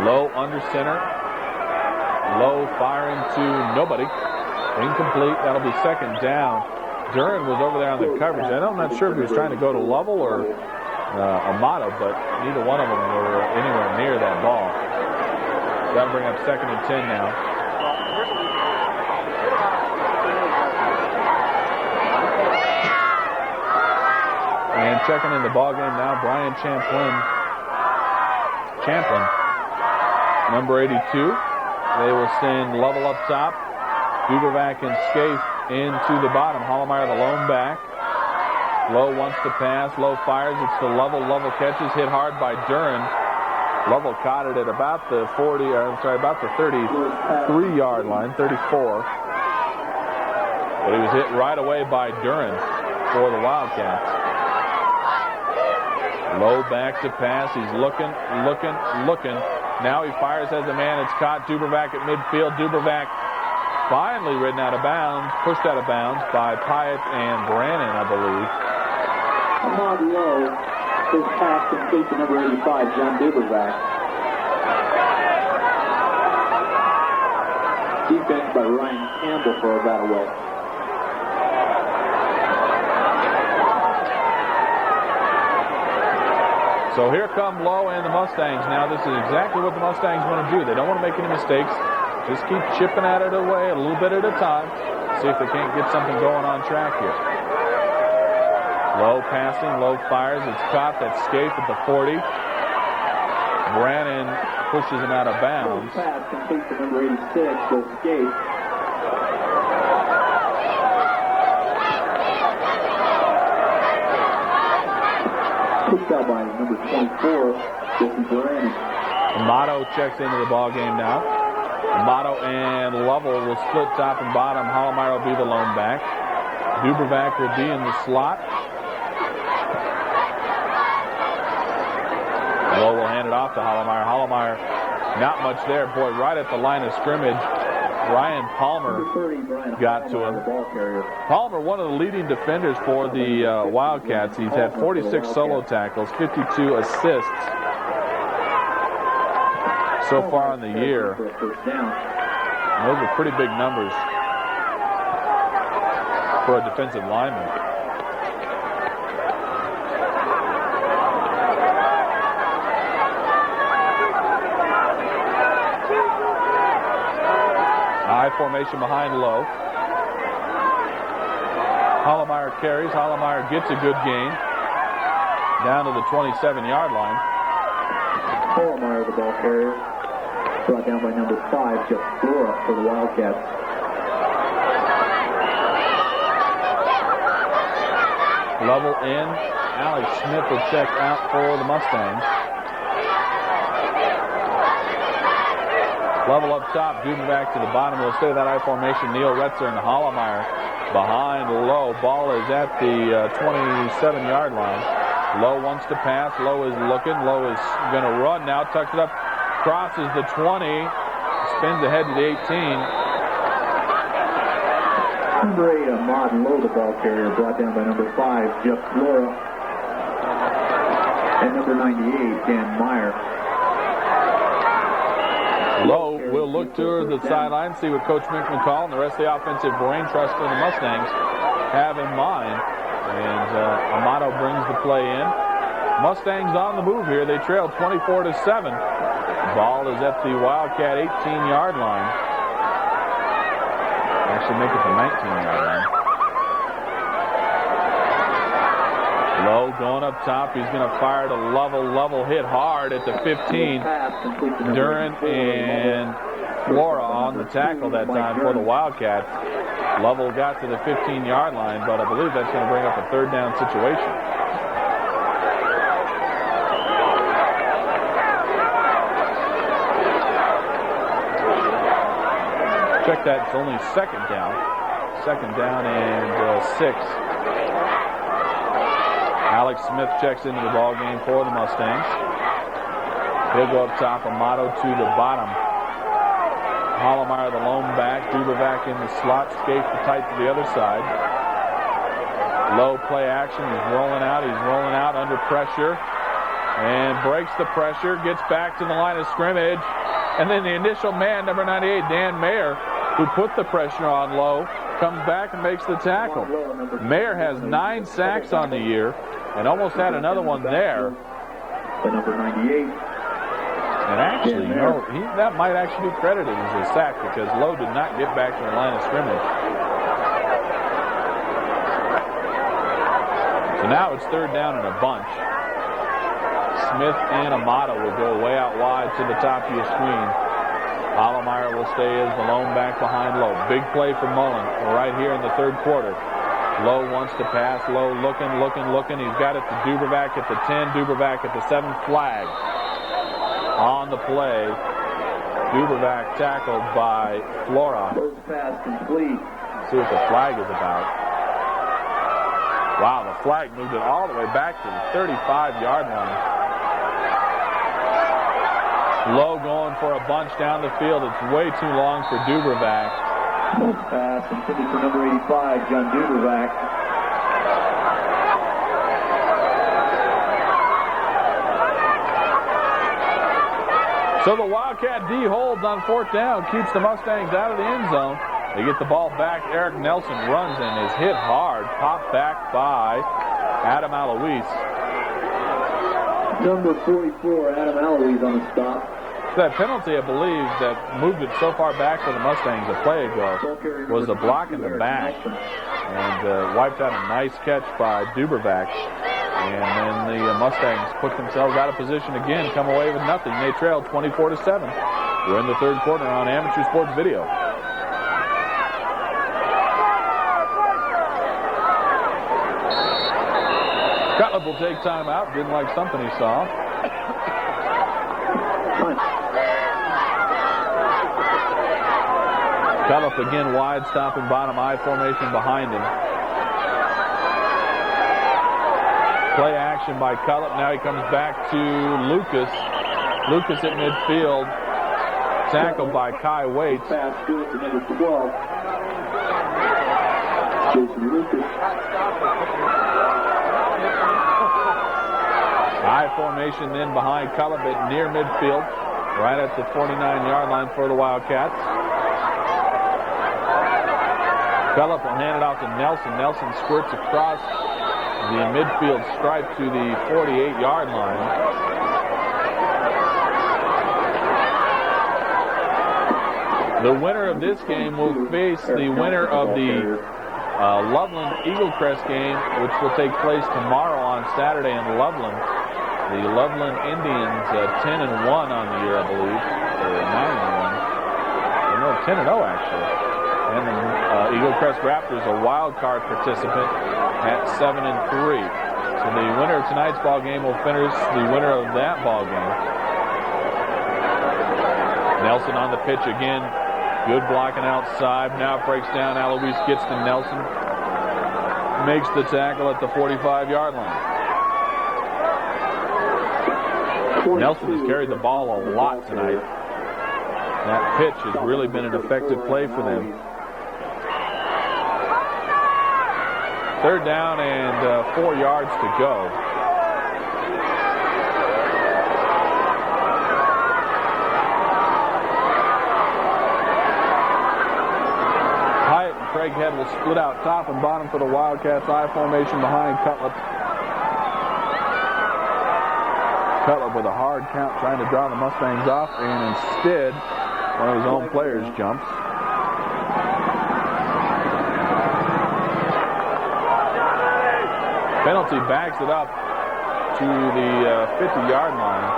Low under center. Low firing to nobody. Incomplete. That'll be second down. Duran was over there on the coverage. I'm not sure if he was trying to go to Lovell or Amato, but neither one of them were anywhere near that ball. That'll bring up second and 10 now. And checking in the ball game now, Brian Champlin, number 82. They will send Lovell up top. Dubervac and Scaife into the bottom. Hollemeyer, the lone back. Lowe wants to pass. Lowe fires. It's to Lovell. Lovell catches. Hit hard by Duran. Lovell caught it at about the 33-yard line, 34. But he was hit right away by Duran for the Wildcats. Lowe back to pass. He's looking. Now he fires as a man. It's caught. Dubervac at midfield. Dubervac finally ridden out of bounds, pushed out of bounds by Pyatt and Brannon, I believe.
Ahmad Lowe, his pass complete to number 85, John Dubervac. Defense by Ryan Campbell for that away.
So here come Lowe and the Mustangs. Now this is exactly what the Mustangs want to do. They don't want to make any mistakes. Just keep chipping at it away a little bit at a time. See if they can't get something going on track here. Lowe passing. Lowe fires. It's caught. That's Scaife at the 40. Brannon pushes him out of bounds.
Pass complete to number 86, goes Scaife. Pushed out by number 24, Jesse Brannon.
Amato checks into the ball game now. Amato and Lovell will split top and bottom. Hollemeyer will be the lone back. Dubervac will be in the slot. Lowe will hand it off to Hollemeyer. Hollemeyer, not much there. Boy, right at the line of scrimmage, Ryan Palmer got to him. Palmer, one of the leading defenders for the Wildcats. He's had 46 solo tackles, 52 assists so far in the year. Those are pretty big numbers for a defensive lineman. High formation behind Lowe. Hollemeyer carries. Hollemeyer gets a good gain down to the 27-yard line.
Hollemeyer, the ball carrier, brought down by number 5, Jeff Flora for the Wildcats.
Lovell in. Alex Smith will check out for the Mustangs. Lovell up top, Dubervac to the bottom. We'll stay that high formation. Neil Retzer and Hollemeyer behind Lowe. Ball is at the 27-yard line. Lowe wants to pass. Lowe is looking. Lowe is going to run now. Tucks it up. Crosses the 20. Spins ahead to the 18.
Number 8, Ahmad Lowe, the ball carrier, brought down by number 5, Jeff Flora. And number 98, Dan Meyer.
Lowe will look to the sideline, see what Coach Mick McCall and the rest of the offensive brain trust for the Mustangs have in mind. And Amato brings the play in. Mustangs on the move here. They trail 24-7. Ball is at the Wildcat 18-yard line. Actually make it the 19-yard line. Lowe going up top. He's going to fire to Lovell. Lovell hit hard at the 15. Duran and Flora on the tackle that time for the Wildcats. Lovell got to the 15-yard line, but I believe that's going to bring up a third down situation. Check that. It's only second down. Second down and 6. Alex Smith checks into the ball game for the Mustangs. He'll go up top. Amato to the bottom. Hollemeyer, the lone back. Dubervac in the slot. Skates the tight to the other side. Low play action. He's rolling out. He's rolling out under pressure. And breaks the pressure. Gets back to the line of scrimmage. And then the initial man, number 98, Dan Mayer, who put the pressure on Lowe, comes back and makes the tackle. Mayer has 9 sacks on the year and almost had another one there.
The number 98.
And actually, you know, that might actually be credited as a sack because Lowe did not get back to the line of scrimmage. So now it's third down and a bunch. Smith and Amato will go way out wide to the top of your screen. Hollemeyer will stay as the lone back behind Lowe. Big play for Mullen right here in the third quarter. Lowe wants to pass. Lowe looking. He's got it to Dubervac at the 10. Dubervac at the 7. Flag on the play. Dubervac tackled by Flora.
First pass complete.
Let's see what the flag is about. Wow, the flag moved it all the way back to the 35-yard line. Lowe going for a bunch down the field. It's way too long for Dubervac.
First pass intended for number 85, John Dubervac.
So the Wildcat D holds on fourth down, keeps the Mustangs out of the end zone. They get the ball back. Eric Nelson runs and is hit hard. Popped back by Adam Alois.
Number 44, Adam Alois on the stop.
That penalty, I believe, that moved it so far back for the Mustangs a play ago was a block in the back and wiped out a nice catch by Dubervac. And then the Mustangs put themselves out of position again, come away with nothing. They trailed 24-7. We're in the third quarter on Amateur Sports Video. Cutlip will take time out. Didn't like something he saw. Cutlip again wide, stopping bottom I formation behind him. Play action by Cutlip. Now he comes back to Lucas. Lucas at midfield. Tackled by Kai Waits.
Pass good to number 12. Jason Lucas.
I formation then behind Cutlip at near midfield. Right at the 49-yard line for the Wildcats. Cutlip will hand it off to Nelson. Nelson squirts across the midfield stripe to the 48-yard line. The winner of this game will face the winner of the Loveland Eaglecrest game, which will take place tomorrow on Saturday in Loveland. The Loveland Indians 10-1 on the year, I believe, or 9-1. No, 10-0 actually. And the Eaglecrest Raptors, a wild card participant, at 7-3. So the winner of tonight's ball game will finish the winner of that ball game. Nelson on the pitch again. Good blocking outside. Now it breaks down. Alois gets to Nelson. Makes the tackle at the 45-yard line. Nelson has carried the ball a lot tonight. That pitch has really been an effective play for them. Third down and 4 yards to go. Hyatt and Craighead will split out top and bottom for the Wildcats. I formation behind Cutlip. Cutlip with a hard count trying to draw the Mustangs off, and instead one of his own players jumps. Penalty backs it up to the 50-yard line.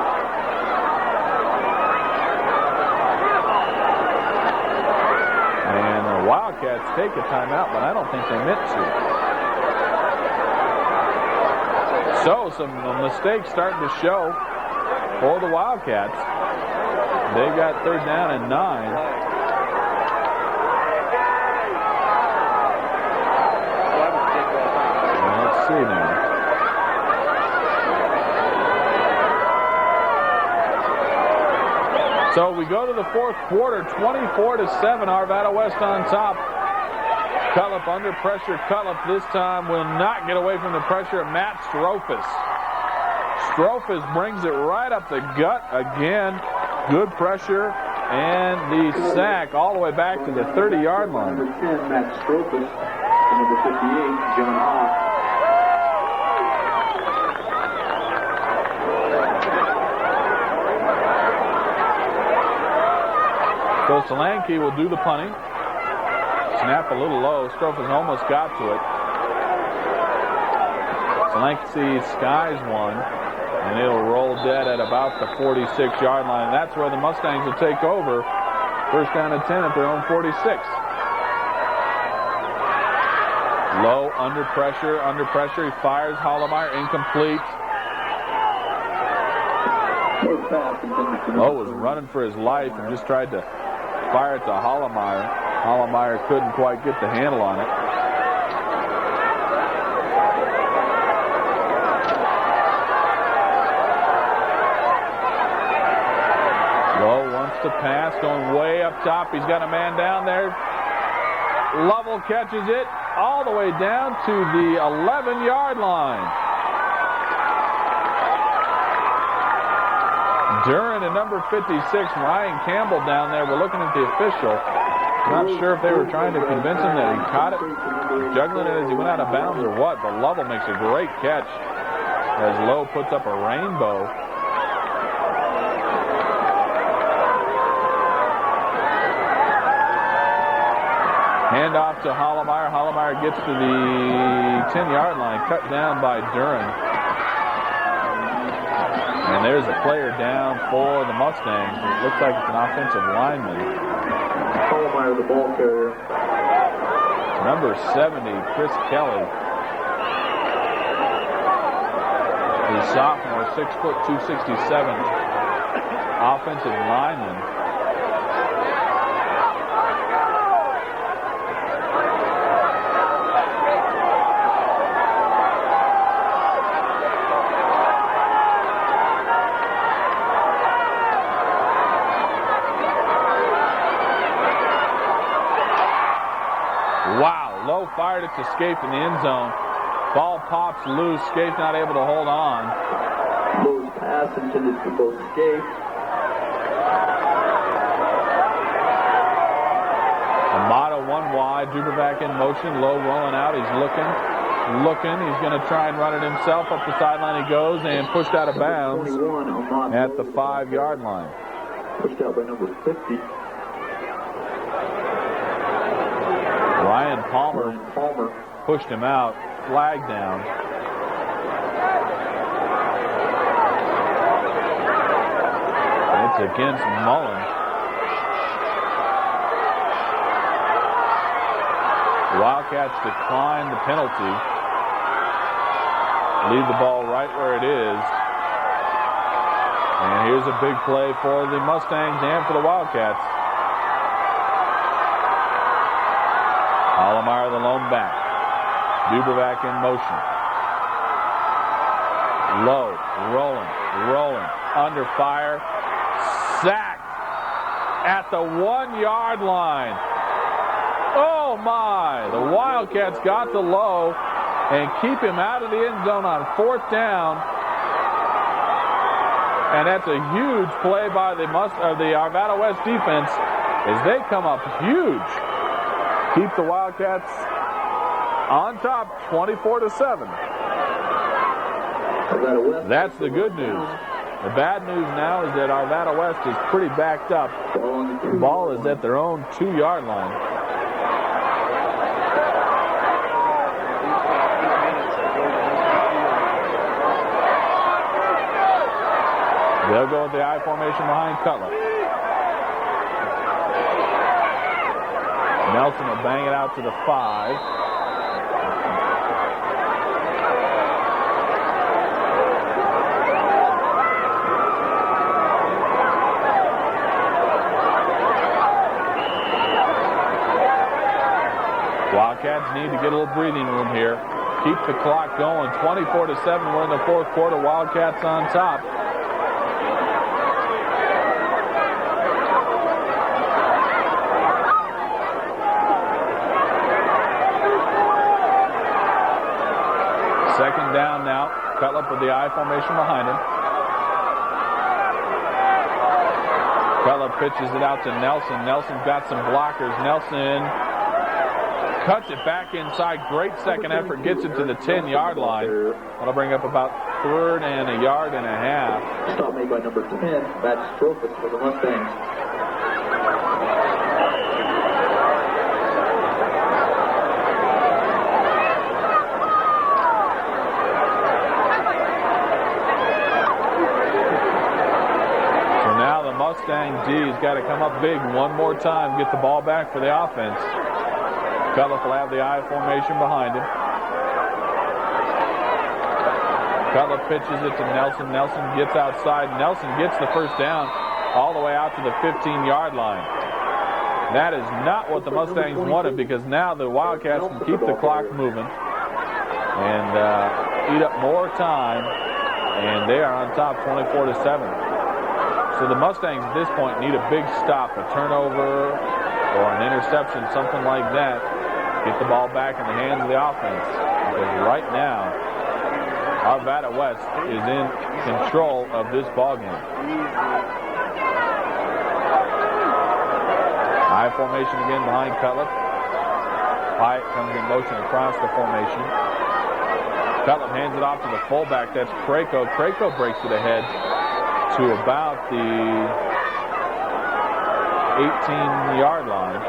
And the Wildcats take a timeout, but I don't think they meant to. So some mistakes starting to show for the Wildcats. They've got third down and 9. Let's see now. So we go to the fourth quarter, 24-7, Arvada West on top. Cullip under pressure. Cullip this time will not get away from the pressure of Matt Strophus. Strophus brings it right up the gut again. Good pressure and the sack all the way back to the 30-yard line.
Number 10, Matt Strophus. Number 58, John Hoff.
So Solanke will do the punting. Snap a little low. Strophus almost got to it. Solanke skies one, and it'll roll dead at about the 46-yard line. That's where the Mustangs will take over. First down and 10 at their own 46. Low, under pressure. He fires. Hollemeyer, incomplete. Lowe was running for his life and just tried to fire it to Hollemeyer. Hollemeyer couldn't quite get the handle on it. Lowe wants to pass, going way up top. He's got a man down there. Lovell catches it all the way down to the 11-yard line. Duran and number 56, Ryan Campbell down there. We're looking at the official. Not sure if they were trying to convince him that he caught it, juggling it as he went out of bounds or what, but Lovell makes a great catch as Lowe puts up a rainbow. Handoff to Hollemeyer. Hollemeyer gets to the 10-yard line, cut down by Duran. And there's a player down for the Mustangs. It looks like it's an offensive lineman.
Hollemeyer, the ball carrier.
Number 70, Chris Kelly. The sophomore, 6', 267, offensive lineman. Wow, Lowe fired it to Scaife in the end zone. Ball pops loose. Scaife not able to hold on.
Lowe's pass intended for both Scaife.
Amato one wide. Dubervac in motion. Lowe rolling out. He's looking. He's going to try and run it himself. Up the sideline he goes and pushed out of bounds at the 5-yard line.
Pushed out by number 50.
Ryan Palmer pushed him out. Flag down. It's against Mullen. The Wildcats decline the penalty. Leave the ball right where it is. And here's a big play for the Mustangs and for the Wildcats. Hollemeyer, the lone back. Dubervac in motion. Low, rolling, under fire. Sacked at the 1-yard line. Oh my! The Wildcats got to Lowe and keep him out of the end zone on 4th down. And that's a huge play by the Arvada West defense as they come up huge. Keep the Wildcats on top, 24-7. That's the good news. The bad news now is that Arvada West is pretty backed up. The ball is at their own 2-yard line. They'll go with the I formation behind Cutler. Nelson will bang it out to the 5. Wildcats need to get a little breathing room here. Keep the clock going. 24-7. We're in the 4th quarter. Wildcats on top. Cutlip with the I formation behind him. Cutlip pitches it out to Nelson. Nelson's got some blockers. Nelson cuts it back inside. Great second effort. Gets it to the 10-yard line. That'll bring up about third and a yard and a half.
Stop made by number 10, Matt Strophus for the Mustangs.
Mustang D's got to come up big one more time, get the ball back for the offense. Cutlip will have the I formation behind him. Cutlip pitches it to Nelson. Nelson gets outside. Nelson gets the first down all the way out to the 15-yard line. That is not what the Mustangs wanted, because now the Wildcats can keep the clock moving and eat up more time, and they are on top 24-7. So the Mustangs at this point need a big stop, a turnover or an interception, something like that. Get the ball back in the hands of the offense. Because right now, Arvada West is in control of this ballgame. I formation again behind Cutlip. Hyatt comes in motion across the formation. Cutlip hands it off to the fullback. That's Krako. Krako breaks it ahead to about the 18-yard line.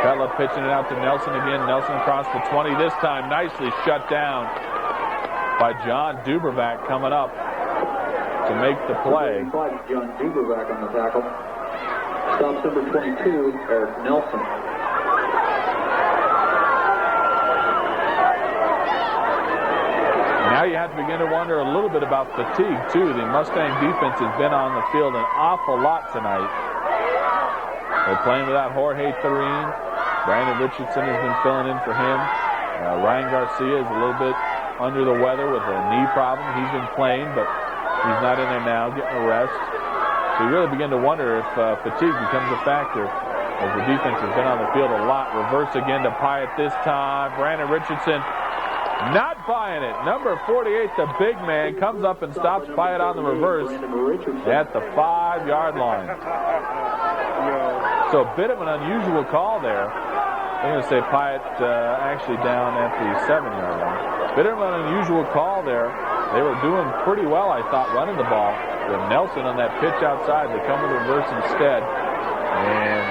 Cutlip pitching it out to Nelson again. Nelson across the 20 this time. Nicely shut down by John Dubervac coming up to make the play.
John Dubervac on the tackle. Stops number 22, Eric Nelson.
Now you have to begin to wonder a little bit about fatigue, too. The Mustang defense has been on the field an awful lot tonight. They're playing without Jorge Thurin. Brandon Richardson has been filling in for him. Ryan Garcia is a little bit under the weather with a knee problem. He's been playing, but he's not in there now, getting a rest. So you really begin to wonder if fatigue becomes a factor, as the defense has been on the field a lot. Reverse again to Pyatt this time. Brandon Richardson not buying it. Number 48, the big man, comes up and stops Pyatt on the reverse at the 5-yard line. So a bit of an unusual call there. I'm going to say Pyatt actually down at the 7-yard line. Bit of an unusual call there. They were doing pretty well, I thought, running the ball. With Nelson on that pitch outside, they come with a reverse instead. And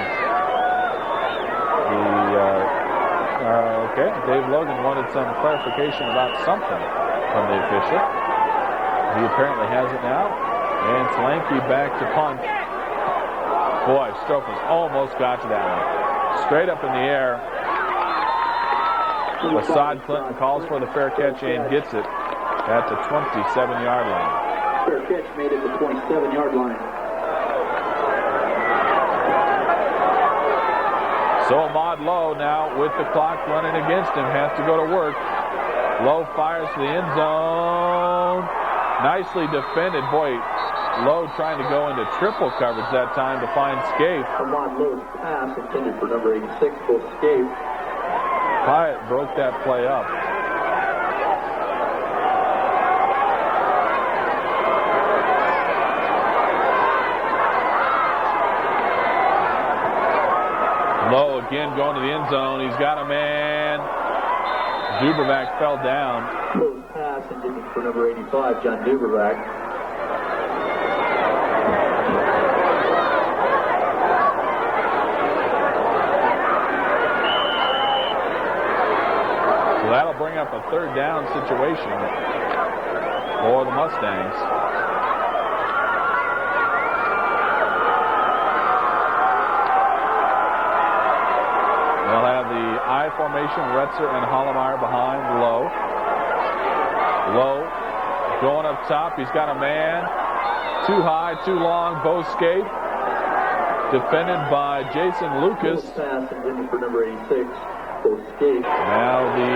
okay, Dave Logan wanted some clarification about something from the official. He apparently has it now. And Slanky back to punt. Boy, Strophus almost got to that one. Straight up in the air. Assad Clinton calls for the fair catch and gets it at the 27-yard line.
Fair catch made it to the 27-yard line.
So Ahmad Lowe now with the clock running against him has to go to work. Lowe fires to the end zone. Nicely defended. Boy, Lowe trying to go into triple coverage that time to find Scaife.
Ahmad Lowe's pass intended for number 86 goes Scaife.
Pyatt broke that play up. Lowe again going to the end zone. He's got a man. Dubervac fell down.
Lowe's pass intended for number 85, John Dubervac.
That'll bring up a third down situation for the Mustangs. They'll have the I formation, Retzer and Hollemeyer behind Lowe. Lowe going up top. He's got a man. Too high, too long. Bo Scaife. Defended by Jason Lucas.
Pass intended for number 86.
Now the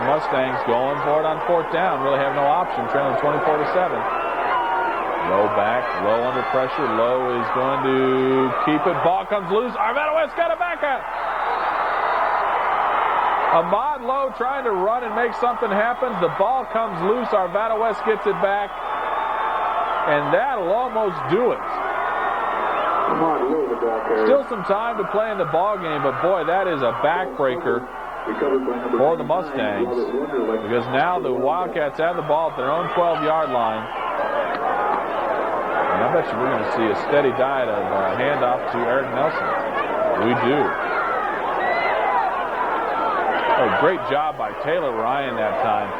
Mustangs going for it on fourth down. Really have no option, trailing 24-7. Lowe back, Lowe under pressure. Lowe is going to keep it. Ball comes loose. Arvada West got it back up. Ahmad Lowe trying to run and make something happen. The ball comes loose. Arvada West gets it back. And that'll almost do it. Still some time to play in the ball game, but boy, that is a backbreaker for the Mustangs, because now the Wildcats have the ball at their own 12-yard line. And I bet you we're going to see a steady diet of handoff to Eric Nelson. We do. Oh, great job by Taylor Ryan that time,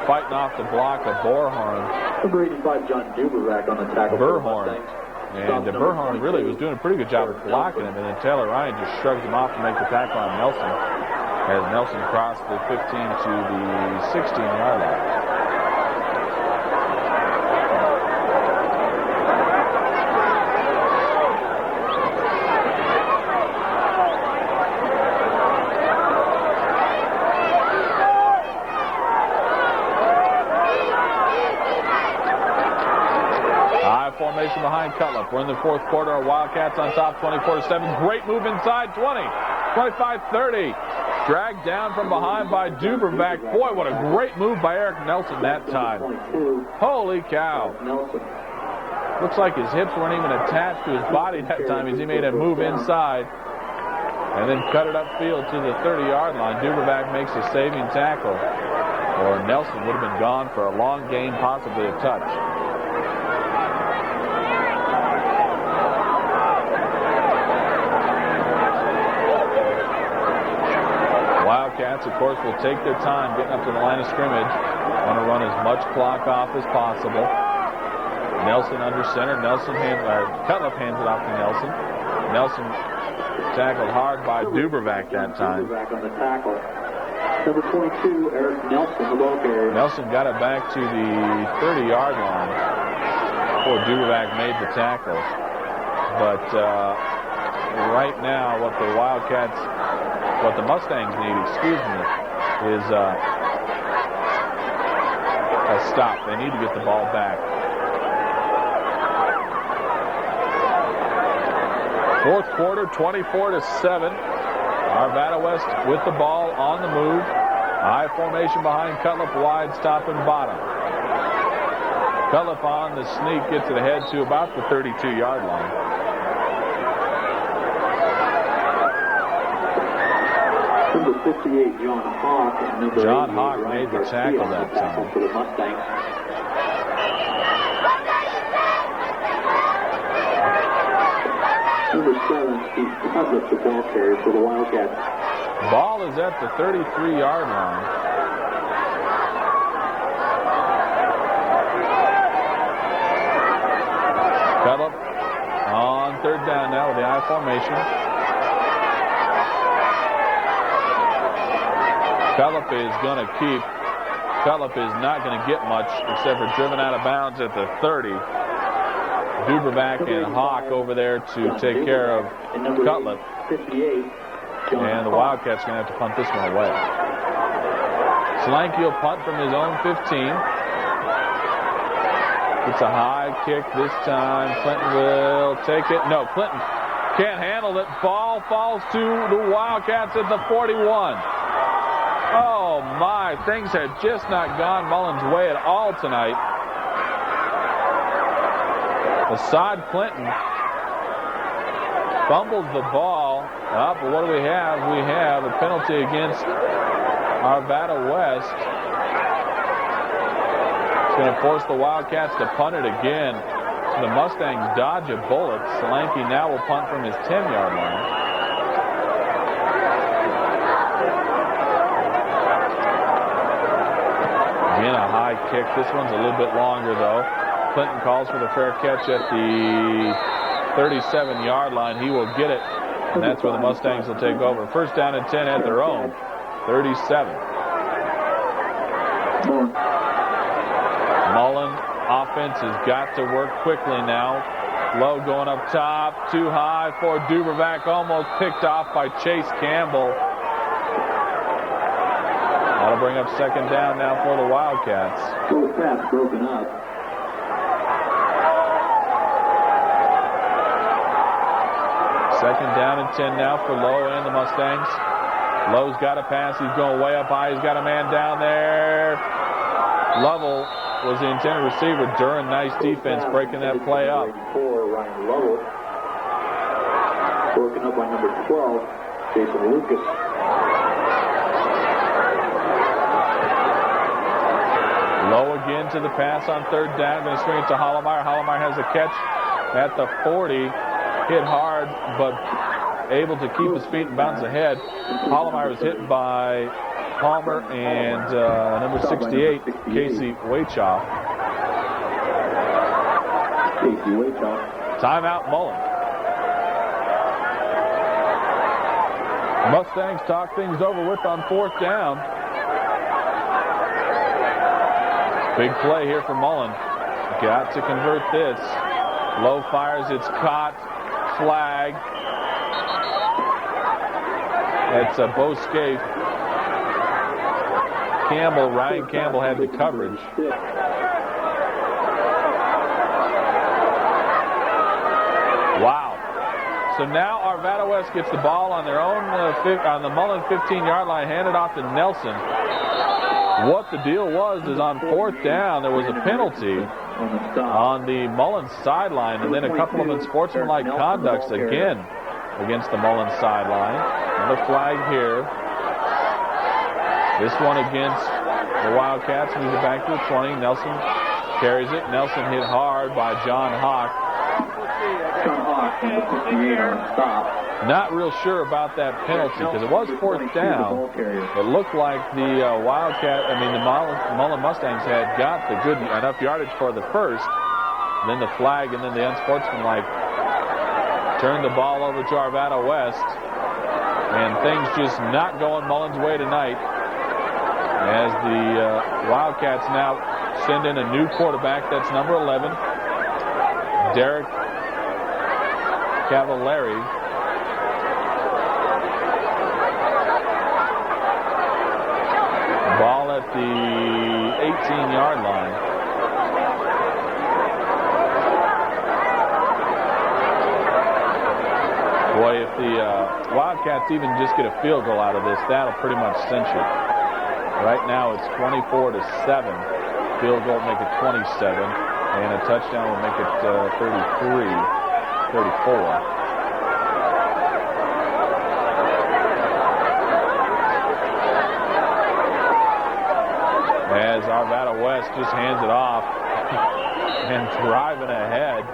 fighting off the block of Burhorn.
Number 85, John Dubervac on the tackle.
Burhorn. And Burhorn really was doing a pretty good job of blocking him, and then Taylor Ryan just shrugs him off to make the tackle on Nelson, as Nelson crossed the 15 to the 16-yard line. Formation behind Cutler. We're in the fourth quarter. Our Wildcats on top, 24-7. Great move inside, 20, 25-30. Dragged down from behind by Dubervac. Boy, what a great move by Eric Nelson that time. Holy cow. Looks like his hips weren't even attached to his body that time as he made a move inside and then cut it upfield to the 30-yard line. Dubervac makes a saving tackle, or Nelson would have been gone for a long gain, possibly a touch. Wildcats, of course, will take their time getting up to the line of scrimmage. Want to run as much clock off as possible. Nelson under center. Cutler hands it off to Nelson. Nelson tackled hard by Dubervac that time.
Dubervac on the tackle. Number 22, Eric Nelson, the ball carrier.
Nelson got it back to the 30-yard line before Dubervac made the tackle. But right now, what the Mustangs need, is a stop. They need to get the ball back. Fourth quarter, 24-7. Arvada West with the ball on the move. High formation behind Cutlip, wide top and bottom. Cutlip on the sneak, gets it ahead to about the 32-yard line.
Number 58, John Hawk. And number
John Hawk made the tackle that time.
For the Mustangs. Number 7, Steve Cutlip, the ball carrier for the Wildcats.
Ball is at the 33-yard line. Cutlip on third down now with the I formation. Cutlip is going to keep. Cutlip is not going to get much except for driven out of bounds at the 30. Dubervac and Hawk over there to take care of Cutlip.
58.
And the Wildcats are going to have to punt this one away. Solanke will punt from his own 15. It's a high kick this time. Clinton will take it. No, Clinton can't handle it. Ball falls to the Wildcats at the 41. Oh, my. Things had just not gone Mullen's way at all tonight. Assad Clinton fumbles the ball up, but what do we have? We have a penalty against Arvada West. It's going to force the Wildcats to punt it again. So the Mustangs dodge a bullet. Solanke now will punt from his 10-yard line. Again, a high kick. This one's a little bit longer, though. Clinton calls for the fair catch at the 37-yard line. He will get it, and that's where the Mustangs will take over. First down and 10 at their own 37. Mullen offense has got to work quickly now. Low going up top, too high for Dubervac, almost picked off by Chase Campbell. That'll bring up second down now for the Wildcats.
Full pass broken up.
Second down and 10 now for Lowe and the Mustangs. Lowe's got a pass. He's going way up high. He's got a man down there. Lovell was the intended receiver. Duran, nice defense, breaking that play up.
Ryan Lovell. Broken up by number 12, Jason Lucas.
Lowe again to the pass on third down. Going to swing it to Hollemeyer. Hollemeyer has a catch at the 40. Hit hard, but able to keep his feet and bounce ahead. Hollemeyer was hit by Palmer and number 68, Casey Wachoff. Timeout, Mullen. Mustangs talk things over with on fourth down. Big play here for Mullen. Got to convert this. Lowe fires, it's caught. Flag. It's a Bo Scaife. Ryan Campbell had the coverage. Wow. So now Arvada West gets the ball on their own, on the Mullen 15-yard line, handed off to Nelson. What the deal was is on fourth down, there was a penalty on the Mullen sideline, and then a couple of unsportsmanlike conducts again against the Mullen sideline. Another flag here. This one against the Wildcats, moves it back to the 20. Nelson carries it. Nelson hit hard by John Hawk. Not real sure about that penalty because it was fourth down. It looked like the the Mullen Mustangs had got the good enough yardage for the first. Then the flag and then the unsportsmanlike turned the ball over to Arvada West. And things just not going Mullen's way tonight as the Wildcats now send in a new quarterback. That's number 11, Derek Cavallari. Ball at the 18-yard line. Boy, if the Wildcats even just get a field goal out of this, that'll pretty much cinch it. Right now it's 24-7. Field goal will make it 27, and a touchdown will make it 34. As Arvada West just hands it off and driving ahead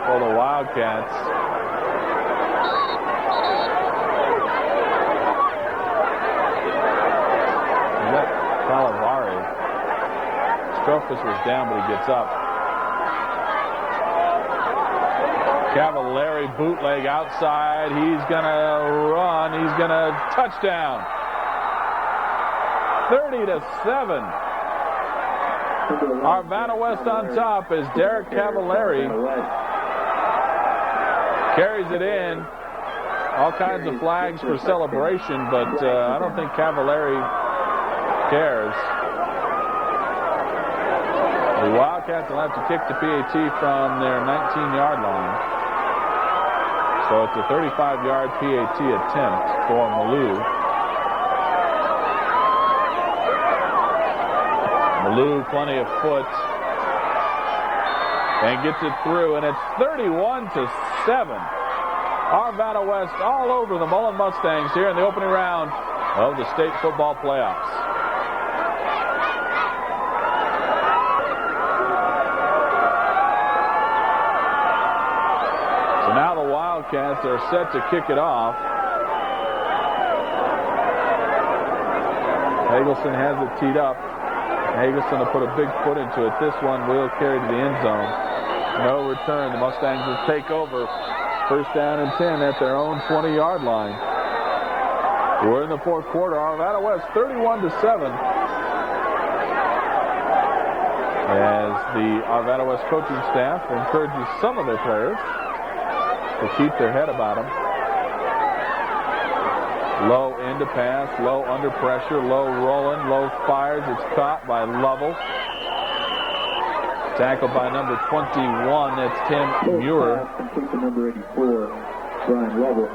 for the Wildcats. Is that Calavari? Strofus was down, but he gets up. Cavallari bootleg outside. He's going to run. He's going to touchdown. 30-7. Arvada West on top as Derek Cavallari carries it in. All kinds of flags for celebration, but I don't think Cavallari cares. The Wildcats will have to kick the PAT from their 19-yard line. So it's a 35-yard PAT attempt for Malou. Malou, plenty of foot, and gets it through, and it's 31-7. Arvada West all over the Mullen Mustangs here in the opening round of the state football playoffs. So now the Wildcats are set to kick it off. Hagelson has it teed up. Hagelson will put a big foot into it. This one will carry to the end zone. No return. The Mustangs will take over. First down and 10 at their own 20-yard line. We're in the fourth quarter. Arvada West 31-7. As the Arvada West coaching staff encourages some of their players to keep their head about them. Low into pass, Low under pressure, Low rolling, Low fires, it's caught by Lovell. Tackled by number 21, that's Tim Muir.
Complete to number 84, Brian Lovell.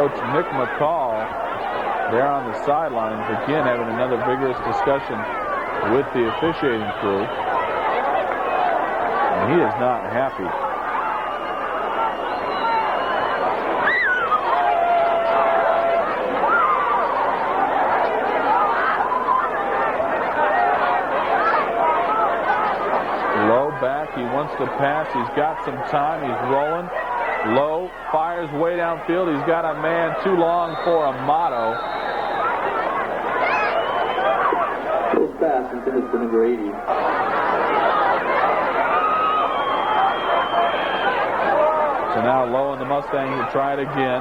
Coach Nick McCall there on the sidelines, again having another vigorous discussion with the officiating crew. And he is not happy. Low back, he wants to pass, he's got some time, he's rolling. Low fires way downfield, he's got a man too long for Amato.
Close pass intended for number 80.
So now Low and the Mustangs will try it again.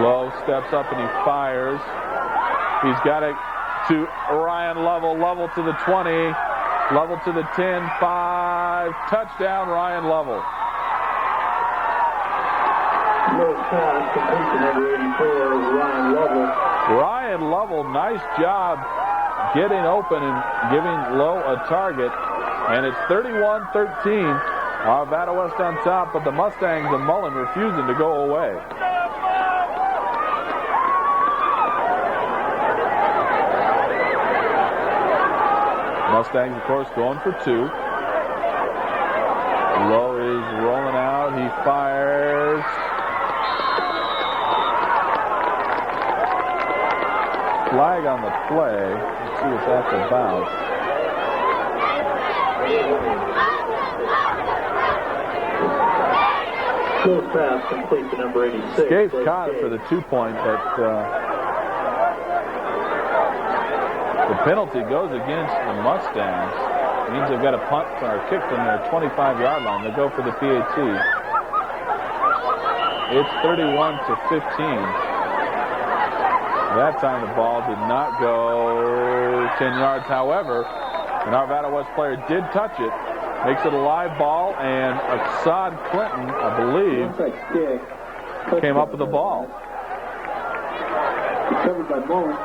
Low steps up and he fires. He's got it to Ryan Level to the 20, Level to the 10, 5, touchdown Ryan Level.
Close pass complete to number 84, Ryan Level.
Ryan Level, nice job getting open and giving Low a target. And it's 31-13. Arvada West on top, but the Mustangs and Mullen refusing to go away. Mustangs, of course, going for 2. Low is rolling out. He fires. Flag on the play. Let's see what that's about.
Close pass complete to number 86.
Skates caught it for the 2-point, but the penalty goes against the Mustangs. It means they've got a punt or kick from their 25-yard line. They go for the PAT. It's 31-15. That time the ball did not go 10 yards. However, an Arvada West player did touch it. Makes it a live ball, and Assad Clinton, I believe, came up with the ball.
Covered by Mullen.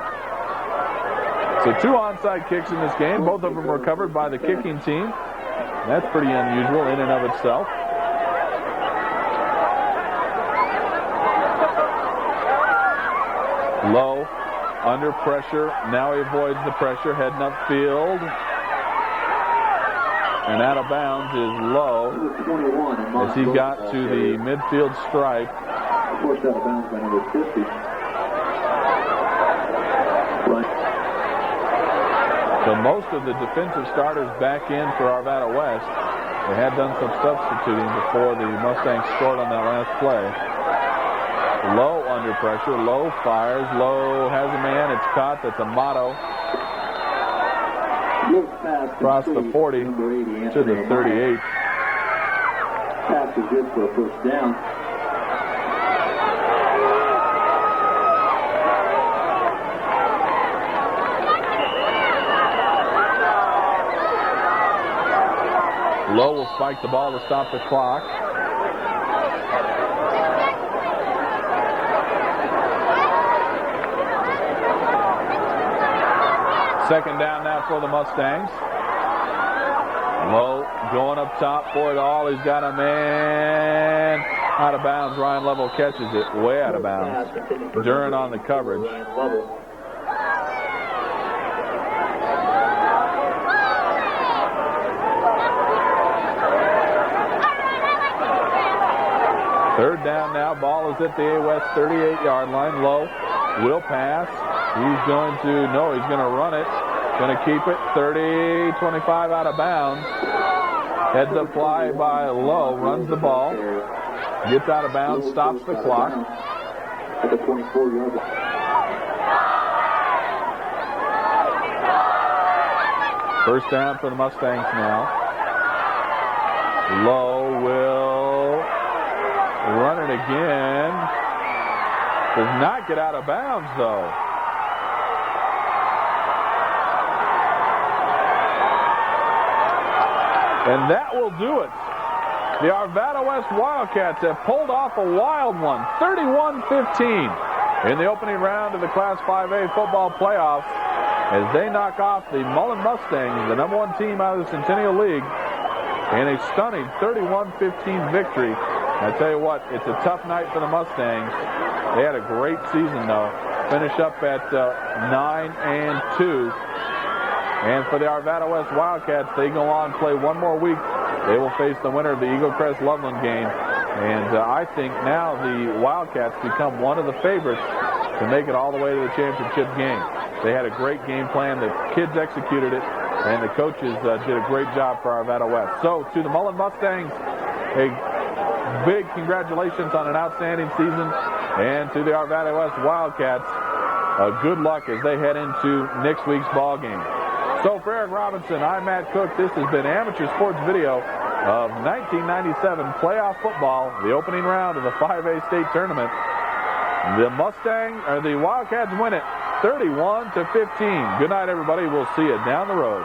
So 2 onside kicks in this game. Both of them were covered by the kicking team. That's pretty unusual in and of itself. Low, under pressure. Now he avoids the pressure, heading upfield. And out of bounds is Low as he got to the midfield stripe.
Forced out of bounds by number 50.
So most of the defensive starters back in for Arvada West. They had done some substituting before the Mustangs scored on that last play. Low under pressure. Low fires. Low has a man. It's caught. That's Amato. Across the 40 to the 38.
Pass is good for a first down.
Low will spike the ball to stop the clock. Second down now for the Mustangs. Low going up top for it all. He's got a man out of bounds. Ryan Level catches it way out of bounds. Duran on the coverage. Third down now. Ball is at the A West 38-yard line. Low will pass. He's going to, no, he's going to run it. Going to keep it 30, 25 out of bounds. Heads up fly by Low. Runs the ball. Gets out of bounds. Stops the clock.
At the 24-yard line.
First down for the Mustangs now. Low will run it again. Does not get out of bounds, though. And that will do it. The Arvada West Wildcats have pulled off a wild one, 31-15, in the opening round of the Class 5A football playoffs as they knock off the Mullen Mustangs, the #1 team out of the Centennial League, in a stunning 31-15 victory I tell you what, it's a tough night for the Mustangs. They had a great season, though. Finish up at 9-2. And for the Arvada West Wildcats, they go on play one more week. They will face the winner of the Eagle Crest Loveland game. And I think now the Wildcats become one of the favorites to make it all the way to the championship game. They had a great game plan. The kids executed it, and the coaches did a great job for Arvada West. So to the Mullen Mustangs, a big congratulations on an outstanding season. And to the Arvada West Wildcats, good luck as they head into next week's ball game. So for Eric Robinson, I'm Matt Cook. This has been Amateur Sports Video of 1997 playoff football, the opening round of the 5A state tournament. The Wildcats win it 31-15. Good night, everybody. We'll see you down the road.